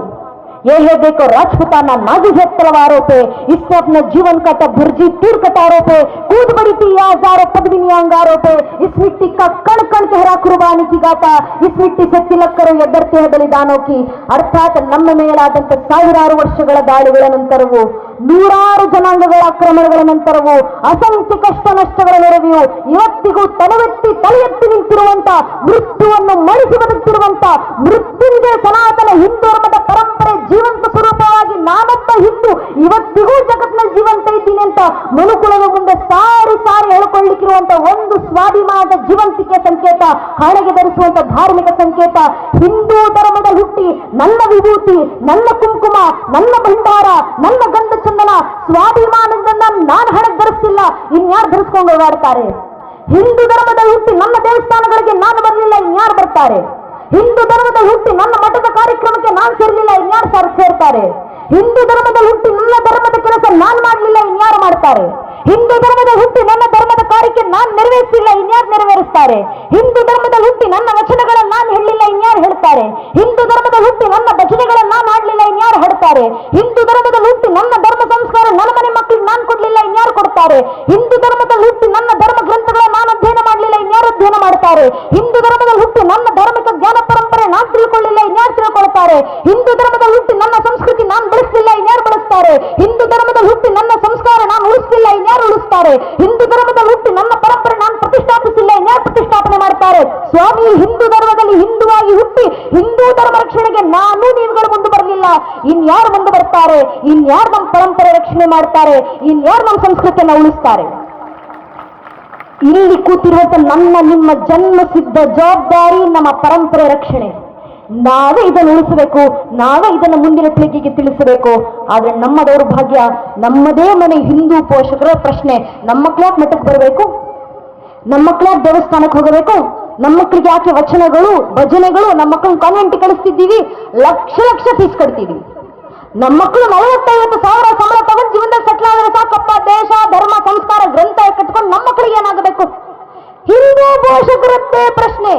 ये है देखो राजपुताना नाजिज है तलवारों पे, इससे अपना जीवन का तब भर्जी तीर कटारों पे, कूद बड़ी थी हजारों पद्मिनी अंगारों पे, इस मिट्टी का कण कण चेहरा कुर्बानी की गाता, इस मिट्टी से तिलक करो ये डरते हैं बलिदानों की. ಅರ್ಥಾತ್ ನಮ್ಮ ಮೇಲಾದಂತ ಸಾವಿರಾರು ವರ್ಷಗಳ ದಾಳಿಗಳ ನಂತರವೂ, ನೂರಾರು ಜನಾಂಗಗಳ ಆಕ್ರಮಣಗಳ ನಂತರವೂ, ಅಸಂಖ್ಯ ಕಷ್ಟ ನಷ್ಟಗಳ ನೆರವಿಯು ಇವತ್ತಿಗೂ ತಲೆ ಎತ್ತಿ ನಿಂತಿರುವಂತ, ಮೃತ್ಯುವನ್ನು ಮಣಿಸಿ ಬದುಕ್ತಿರುವಂತ ಮೃತ್ಯುಂಜಯ ಸನಾತನ ಹಿಂದೂ ಧರ್ಮದ ಪರಂಪರೆ ಜೀವಂತ ಸ್ವರೂಪವಾಗಿ ನಾನೊಬ್ಬ ಹಿಂದೂ ಇವತ್ತಿಗೂ ಜಗತ್ತಿನಲ್ಲಿ ಜೀವಂತ ಇದ್ದೀನಿ ಅಂತ ಮನುಕುಲದ ಮುಂದೆ ಸಾರಿ ಸಾರಿ ಹೇಳ್ಕೊಳ್ಳಿಕ್ಕಿರುವಂತ ಒಂದು ಸ್ವಾಭಿಮಾನದ ಜೀವಂತಿಕೆ ಸಂಕೇತ, ಹಣೆಗೆ ಧರಿಸುವಂತ ಧಾರ್ಮಿಕ ಸಂಕೇತ. ಹಿಂದೂ ಧರ್ಮದ ಹುಟ್ಟಿ ನನ್ನ ವಿಭೂತಿ, ನನ್ನ ಕುಂಕುಮ, ನನ್ನ ಭಂಡಾರ, ನನ್ನ ಗಂಧ ಚಂದನ ಸ್ವಾಭಿಮಾನದಿಂದ ನಾನು ಹಣೆಗೆ ಧರಿಸ್ತಿಲ್ಲ, ಇನ್ಯಾರು ಧರಿಸ್ಕೊಂಡು ಓಡಾಡ್ತಾರೆ? ಹಿಂದೂ ಧರ್ಮದ ಹುಟ್ಟಿ ನನ್ನ ದೇವಸ್ಥಾನಗಳಿಗೆ ನಾನು ಬರಲಿಲ್ಲ, ಇನ್ಯಾರು ಬರ್ತಾರೆ? ಹಿಂದೂ ಧರ್ಮದ ಹುಟ್ಟಿ ನನ್ನ ಮಠದ ಕಾರ್ಯಕ್ರಮಕ್ಕೆ ನಾನು ಸೇರಲಿಲ್ಲ, ಇನ್ಯಾರು ಸೇರ್ತಾರೆ? ಹಿಂದೂ ಧರ್ಮದ ಹುಟ್ಟಿ ನನ್ನ ಧರ್ಮದ ಕೆಲಸ ನಾನು ಮಾಡಲಿಲ್ಲ, ಇನ್ಯಾರು ಮಾಡ್ತಾರೆ? ಹಿಂದೂ ಧರ್ಮದ ಹುಟ್ಟಿ ನನ್ನ ಧರ್ಮದ ಕಾರ್ಯಕ್ಕೆ ನಾನು ನೆರವೇರಿಸಿಲ್ಲ, ಇನ್ಯಾರು ನೆರವೇರಿಸ್ತಾರೆ? ಹಿಂದೂ ಧರ್ಮದ ಹುಟ್ಟಿ ನನ್ನ ವಚನಗಳನ್ನು ನಾನು ಹೇಳಲಿಲ್ಲ, ಇನ್ಯಾರು ಹೇಳ್ತಾರೆ? ಹಿಂದೂ ಧರ್ಮದ ಹುಟ್ಟಿ ನನ್ನ ಭಜನೆಗಳನ್ನು ನಾನು ಹಾಡಲಿಲ್ಲ, ಇನ್ಯಾರು ಹಾಡ್ತಾರೆ? ಹಿಂದೂ ಧರ್ಮದ ಹುಟ್ಟಿ ನನ್ನ ಧರ್ಮ ಸಂಸ್ಕಾರ ನನ್ನ ಮನೆ ಮಕ್ಕಳಿಗೆ ನಾನು ಕೊಡ್ಲಿಲ್ಲ, ಇನ್ಯಾರು ಕೊಡ್ತಾರೆ? ಹಿಂದೂ ಧರ್ಮದ ಹುಟ್ಟಿ ನನ್ನ ಧರ್ಮ ಗ್ರಂಥಗಳ ನಾನು ಅಧ್ಯಯನ ಮಾಡಲಿಲ್ಲ, ಇನ್ಯಾರು ಅಧ್ಯಯನ ಮಾಡ್ತಾರೆ? ಹಿಂದೂ ಧರ್ಮದ ಹುಟ್ಟಿ ನನ್ನ ಧಾರ್ಮಿಕ ಜ್ಞಾನ ಪರಂಪರೆ ನಾನು ತಿಳ್ಕೊಳ್ಳಿಲ್ಲ, ಇನ್ಯಾರು ತಿಳ್ಕೊಳ್ತಾರೆ? ಹಿಂದೂ ಧರ್ಮದ ಹುಟ್ಟಿ ನನ್ನ ಸಂಸ್ಕೃತಿ ನಾನು ಬೆಳೆಸಲಿಲ್ಲ, ಇನ್ಯಾರು ಬೆಳೆಸ್ತಾರೆ? ಹಿಂದೂ ಧರ್ಮದ ಹುಟ್ಟಿ ನನ್ನ ಸಂಸ್ಕಾರ ನಾನು ಉಳಿಸಲಿಲ್ಲ, ಇನ್ಯಾರು ಉಳಿಸ್ತಾರೆ? ಹಿಂದೂ ಧರ್ಮದ ಹುಟ್ಟಿ ನನ್ನ ಪರಂಪರೆ ನಾನು ಪ್ರತಿಷ್ಠಾಪಿಸಿಲ್ಲ, ಇನ್ಯಾರು ಪ್ರತಿಷ್ಠಾಪನೆ ಮಾಡ್ತಾರೆ? ಸ್ವಾಮಿ, ಹಿಂದೂ ಧರ್ಮದಲ್ಲಿ ಹಿಂದುವಾಗಿ ಹುಟ್ಟಿ ಹಿಂದೂ ಧರ್ಮ ರಕ್ಷಣೆಗೆ ನಾನು ನೀವುಗಳು ಮುಂದೆ ಬರಲಿಲ್ಲ, ಇನ್ಯಾರು ಮುಂದೆ ಬರ್ತಾರೆ? ಇನ್ಯಾರು ನಮ್ಮ ಪರಂಪರೆ ರಕ್ಷಣೆ ಮಾಡ್ತಾರೆ? ಇನ್ಯಾರು ನಮ್ಮ ಸಂಸ್ಕೃತಿಯನ್ನು ಉಳಿಸ್ತಾರೆ? ಇಲ್ಲಿ ಕೂತಿರುವಂತ ನನ್ನ ನಿಮ್ಮ ಜನ್ಮ ಸಿದ್ಧ ಜವಾಬ್ದಾರಿ ನಮ್ಮ ಪರಂಪರೆ ರಕ್ಷಣೆ. ನಾವೇ ಇದನ್ನು ಉಳಿಸಬೇಕು, ನಾವೇ ಇದನ್ನು ಮುಂದಿನ ಪೀಳಿಗೆಗೆ ತಿಳಿಸಬೇಕು. ಆದ್ರೆ ನಮ್ಮ ದೌರ್ಭಾಗ್ಯ, ನಮ್ಮದೇ ಮನೆ ಹಿಂದೂ ಪೋಷಕರ ಪ್ರಶ್ನೆ, ನಮ್ಮ ಮಕ್ಕಳ್ಯಾಕೆ ಮಠಕ್ಕೆ ಬರಬೇಕು? ನಮ್ಮ ಮಕ್ಕಳ್ಯಾಕೆ ದೇವಸ್ಥಾನಕ್ಕೆ ಹೋಗಬೇಕು? ನಮ್ಮ ಮಕ್ಕಳಿಗೆ ಯಾಕೆ ವಚನಗಳು ಭಜನೆಗಳು? ನಮ್ಮ ಮಕ್ಕಳನ್ನ ಕಾನ್ವೆಂಟ್ ಕಳಿಸ್ತಿದ್ದೀವಿ, ಲಕ್ಷ ಲಕ್ಷ ಫೀಸ್ ಕಟ್ತೀವಿ. ನಮ್ಮ ಮಕ್ಕಳು 40,000 ಸಂಬಳ ತಗೊಂಡು ಜೀವನದಲ್ಲಿ ಸೆಟ್ಲ್ ಆದರೆ ಸಾಕಪ್ಪ, ದೇಶ ಧರ್ಮ ಸಂಸ್ಕಾರ ಗ್ರಂಥ ಕಟ್ಕೊಂಡು ನಮ್ಮ ಮಕ್ಕಳಿಗೆ ಏನಾಗಬೇಕು? ಹಿಂದೂ ಪೋಷಕರದ್ದೇ ಪ್ರಶ್ನೆ.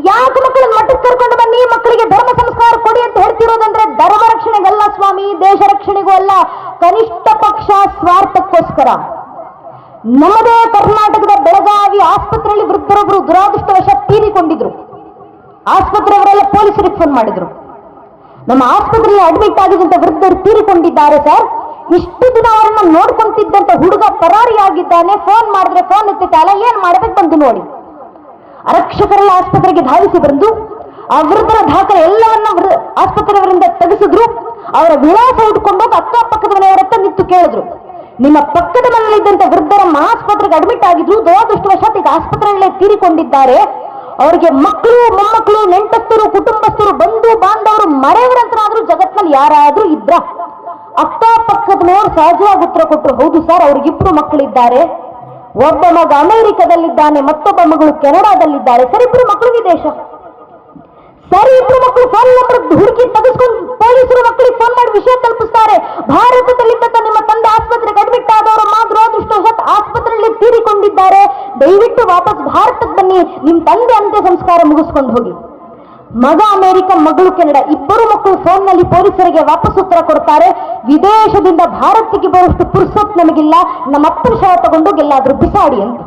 ಯಾಕೆ ಮಕ್ಕಳನ್ನ ಮಠಕ್ಕೆ ಕರ್ಕೊಂಡು ಬನ್ನಿ, ಮಕ್ಕಳಿಗೆ ಧರ್ಮ ಸಂಸ್ಕಾರ ಕೊಡಿ ಅಂತ ಹೇಳ್ತಿರೋದಂದ್ರೆ ಧರ್ಮ ರಕ್ಷಣೆಗಲ್ಲ ಸ್ವಾಮಿ, ದೇಶ ರಕ್ಷಣೆಗೂ ಅಲ್ಲ, ಕನಿಷ್ಠ ಪಕ್ಷ ಸ್ವಾರ್ಥಕ್ಕೋಸ್ಕರ. ನಮ್ಮದೇ ಕರ್ನಾಟಕದ ಬೆಳಗಾವಿ ಆಸ್ಪತ್ರೆಯಲ್ಲಿ ವೃದ್ಧರೊಬ್ಬರು ದುರಾದೃಷ್ಟವಶ ತೀರಿಕೊಂಡಿದ್ರು. ಆಸ್ಪತ್ರೆಯವರೆಲ್ಲ ಪೊಲೀಸರಿಗೆ ಫೋನ್ ಮಾಡಿದ್ರು, ನಮ್ಮ ಆಸ್ಪತ್ರೆಯಲ್ಲಿ ಅಡ್ಮಿಟ್ ಆಗಿದ್ದಂತ ವೃದ್ಧರು ತೀರಿಕೊಂಡಿದ್ದಾರೆ ಸರ್, ಇಷ್ಟು ದಿನ ಅವರನ್ನ ನೋಡ್ಕೊಂತಿದ್ದಂತ ಹುಡುಗ ಪರಾರಿಯಾಗಿದ್ದಾನೆ, ಫೋನ್ ಮಾಡಿದ್ರೆ ಫೋನ್ ಎತ್ತಿತ್ತಲ್ಲ, ಏನ್ ಮಾಡಬೇಕು ಬಂದು ನೋಡಿ. ಆರಕ್ಷಕರೆಲ್ಲ ಆಸ್ಪತ್ರೆಗೆ ಧಾವಿಸಿ ಬಂದು ಆ ವೃದ್ಧರ ದಾಖಲೆ ಎಲ್ಲವನ್ನ ಆಸ್ಪತ್ರೆಯವರಿಂದ ತೆಗೆಸಿದ್ರು. ಅವರ ವಿಳಾಸ ಹುಡ್ಕೊಂಡೋಗಿ ಅಕ್ಕಪಕ್ಕದ ಮನೆಯವರ ಹತ್ರ ನಿಂತು ಕೇಳಿದ್ರು, ನಿಮ್ಮ ಪಕ್ಕದ ಮನೆಯಲ್ಲಿದ್ದಂತ ವೃದ್ಧರ ಆಸ್ಪತ್ರೆಗೆ ಅಡ್ಮಿಟ್ ಆಗಿದ್ರು, ದುರದೃಷ್ಟವಶಾತ್ ಈಗ ಆಸ್ಪತ್ರೆಯಲ್ಲೇ ತೀರಿಕೊಂಡಿದ್ದಾರೆ. ಅವರಿಗೆ ಮಕ್ಕಳು ಮೊಮ್ಮಕ್ಕಳು ನೆಂಟಸ್ಥರು ಕುಟುಂಬಸ್ಥರು ಬಂಧು ಬಾಂಧವರು ಮರೆಯವರಂತನಾದ್ರೂ ಜಗತ್ನಲ್ಲಿ ಯಾರಾದ್ರೂ ಇದ್ರ? ಅಕ್ಕಪಕ್ಕದವರು ಸಹಜವಾಗಿ ಉತ್ತರ ಕೊಟ್ಟರು, ಹೌದು ಸರ್, ಅವ್ರಿಗಿಬ್ರು ಮಕ್ಕಳಿದ್ದಾರೆ, ಒಬ್ಬ ಮಗ ಅಮೆರಿಕದಲ್ಲಿದ್ದಾನೆ, ಮತ್ತೊಬ್ಬ ಮಗಳು ಕೆನಡಾದಲ್ಲಿದ್ದಾರೆ. ಸರ್, ಇಬ್ರು ಮಕ್ಕಳು ವಿದೇಶ. ಸರಿ, ಇಬ್ರು ಮಕ್ಕಳು ಫೋನ್ ನಂಬರ್ ಹುಡುಕಿ ತೆಗೆಸ್ಕೊಂಡು ಪೊಲೀಸರು ಮಕ್ಕಳಿಗೆ ಫೋನ್ ಮಾಡಿ ವಿಷಯ ತಲುಪಿಸ್ತಾರೆ. ಭಾರತದಲ್ಲಿದ್ದಂತ ನಿಮ್ಮ ತಂದೆ ಆಸ್ಪತ್ರೆಗೆ ಅಡ್ಮಿಟ್ ಆದವರು ಮಾತ್ರ ಅದೃಷ್ಟವಶಾತ್ ಆಸ್ಪತ್ರೆಯಲ್ಲಿ ತೀರಿಕೊಂಡಿದ್ದಾರೆ, ದಯವಿಟ್ಟು ವಾಪಸ್ ಭಾರತಕ್ಕೆ ಬನ್ನಿ, ನಿಮ್ಮ ತಂದೆ ಅಂತ್ಯ ಸಂಸ್ಕಾರ ಮುಗಿಸ್ಕೊಂಡು ಹೋಗಿ. ಮಗ ಅಮೆರಿಕ, ಮಗಳು ಕೆನಡಾ, ಇಬ್ಬರು ಮಕ್ಕಳು ಫೋನ್ನಲ್ಲಿ ಪೊಲೀಸರಿಗೆ ವಾಪಸ್ ಉತ್ತರ ಕೊಡ್ತಾರೆ, ವಿದೇಶದಿಂದ ಭಾರತಕ್ಕೆ ಬರುವಷ್ಟು ಪುರ್ಸೊತ್ ನಮಗಿಲ್ಲ, ನಮ್ಮ ಅಪ್ಪನ ಶವ ತಗೊಂಡು ಎಲ್ಲಾದ್ರೂ ಬಿಸಾಡಿ ಅಂತ.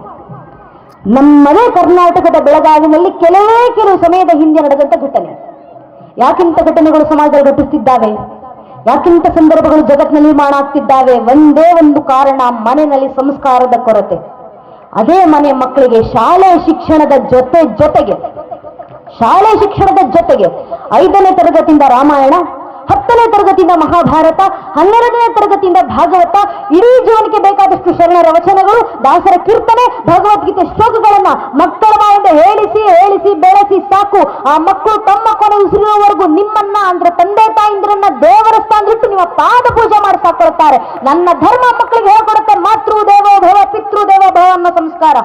ನಮ್ಮದೇ ಕರ್ನಾಟಕದ ಬೆಳಗಾವಿನಲ್ಲಿ ಕೆಲವು ಸಮಯದ ಹಿಂದೆ ನಡೆದಂತ ಘಟನೆ. ಯಾಕಿಂತ ಘಟನೆಗಳು ಸಮಾಜದಲ್ಲಿ ಘಟಿಸುತ್ತಿದ್ದಾವೆ? ಯಾಕಿಂತ ಸಂದರ್ಭಗಳು ಜಗತ್ತಿನಲ್ಲಿ ನಿರ್ಮಾಣ ಆಗ್ತಿದ್ದಾವೆ? ಒಂದೇ ಒಂದು ಕಾರಣ, ಮನೆಯಲ್ಲಿ ಸಂಸ್ಕಾರದ ಕೊರತೆ. ಅದೇ ಮನೆ ಮಕ್ಕಳಿಗೆ ಶಾಲೆ ಶಿಕ್ಷಣದ ಜೊತೆಗೆ 5ನೇ ತರಗತಿಯಿಂದ ರಾಮಾಯಣ, 10ನೇ ತರಗತಿಯಿಂದ ಮಹಾಭಾರತ, 12ನೇ ತರಗತಿಯಿಂದ ಭಾಗವತ, ಇಡೀ ಜೀವನಕ್ಕೆ ಬೇಕಾದಷ್ಟು ಶರಣರ ವಚನಗಳು, ದಾಸರ ಕೀರ್ತನೆ, ಭಗವದ್ಗೀತೆ ಶ್ಲೋಕಗಳನ್ನ ಮಕ್ಕಳ ಬಾಯಿಂದ ಹೇಳಿಸಿ ಬೆಳೆಸಿ ಸಾಕು. ಆ ಮಕ್ಕಳು ತಮ್ಮ ಕೊನೆ ಉಸಿರಿನವರೆಗೂ ನಿಮ್ಮನ್ನ ಅಂದ್ರೆ ತಂದೆ ತಾಯಿಂದ್ರನ್ನ ದೇವರ ಸ್ಥಾನದಲ್ಲಿಟ್ಟು ನಿಮ್ಮ ಪಾದ ಪೂಜೆ ಮಾಡಿ ಸಾಕೊಳ್ತಾರೆ. ನನ್ನ ಧರ್ಮ ಮಕ್ಕಳಿಗೆ ಹೇಳ್ಕೊಡುತ್ತೆ, ಮಾತೃ ದೇವೋ ಭವ ಪಿತೃ ದೇವೋ ಭವ ಅನ್ನೋ ಸಂಸ್ಕಾರ.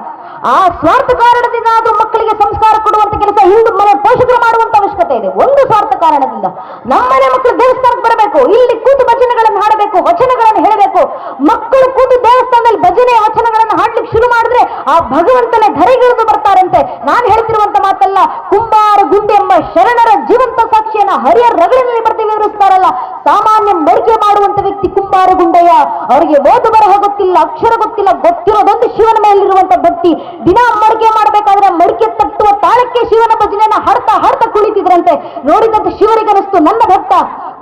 ಆ ಸ್ವಾರ್ಥ ಕಾರಣದಿಂದ ಆದ್ರೂ ಮಕ್ಕಳಿಗೆ ಸಂಸ್ಕಾರ ಕೊಡುವಂತ ಕೆಲಸ ಹಿಂದೂ ಮನೆ ಪೋಷಕರು ಮಾಡುವಂತ ಅವಶ್ಯಕತೆ ಇದೆ. ಒಂದು ಸ್ವಾರ್ಥ ಕಾರಣದಿಂದ ನಮ್ಮನೆ ಮಕ್ಕಳು ದೇವಸ್ಥಾನಕ್ಕೆ ಬರಬೇಕು, ಇಲ್ಲಿ ಕೂತು ಭಜನೆಗಳನ್ನು ಹಾಡಬೇಕು, ವಚನಗಳನ್ನು ಹೇಳಬೇಕು. ಮಕ್ಕಳು ಕೂತು ದೇವಸ್ಥಾನದಲ್ಲಿ ಭಜನೆ ವಚನಗಳನ್ನು ಹಾಡ್ಲಿಕ್ಕೆ ಶುರು ಮಾಡಿದ್ರೆ ಆ ಭಗವಂತನೇ ಧರೆಗಿಳಿದು ಬರ್ತಾರಂತೆ. ನಾನು ಹೇಳ್ತಿರುವಂತ ಮಾತಲ್ಲ, ಕುಂಬಾರ ಗುಂಡಿ ಎಂಬ ಶರಣರ ಜೀವಂತ ಸಾಕ್ಷಿಯನ್ನ ಹರಿಯ ರಗಳಿನಲ್ಲಿ ಬರ್ತಿ ವಿವರಿಸ್ತಾರಲ್ಲ. ಸಾಮಾನ್ಯ ಮಡಿಕೆ ಮಾಡುವಂತ ವ್ಯಕ್ತಿ ಕುಂಬಾರ ಗುಂಡಯ್ಯ. ಅವರಿಗೆ ಓದು ಬರಹ ಗೊತ್ತಿಲ್ಲ, ಅಕ್ಷರ ಗೊತ್ತಿಲ್ಲ, ಗೊತ್ತಿರೋದೊಂದು ಶಿವನ ಮೇಲಿರುವಂತ ಭಕ್ತಿ. ದಿನ ಮಡಿಕೆ ಮಾಡಬೇಕಾದ್ರೆ ಮಡಿಕೆ ತಟ್ಟುವ ತಾಳಕ್ಕೆ ಶಿವನ ಭಜನೆಯನ್ನ ಹಾಡ್ತಾ ಕುಳಿತಿದ್ರಂತೆ. ನೋಡಿದಂತೆ ಶಿವರಿಗೆ ಅನಿಸ್ತು, ನನ್ನ ಭಕ್ತ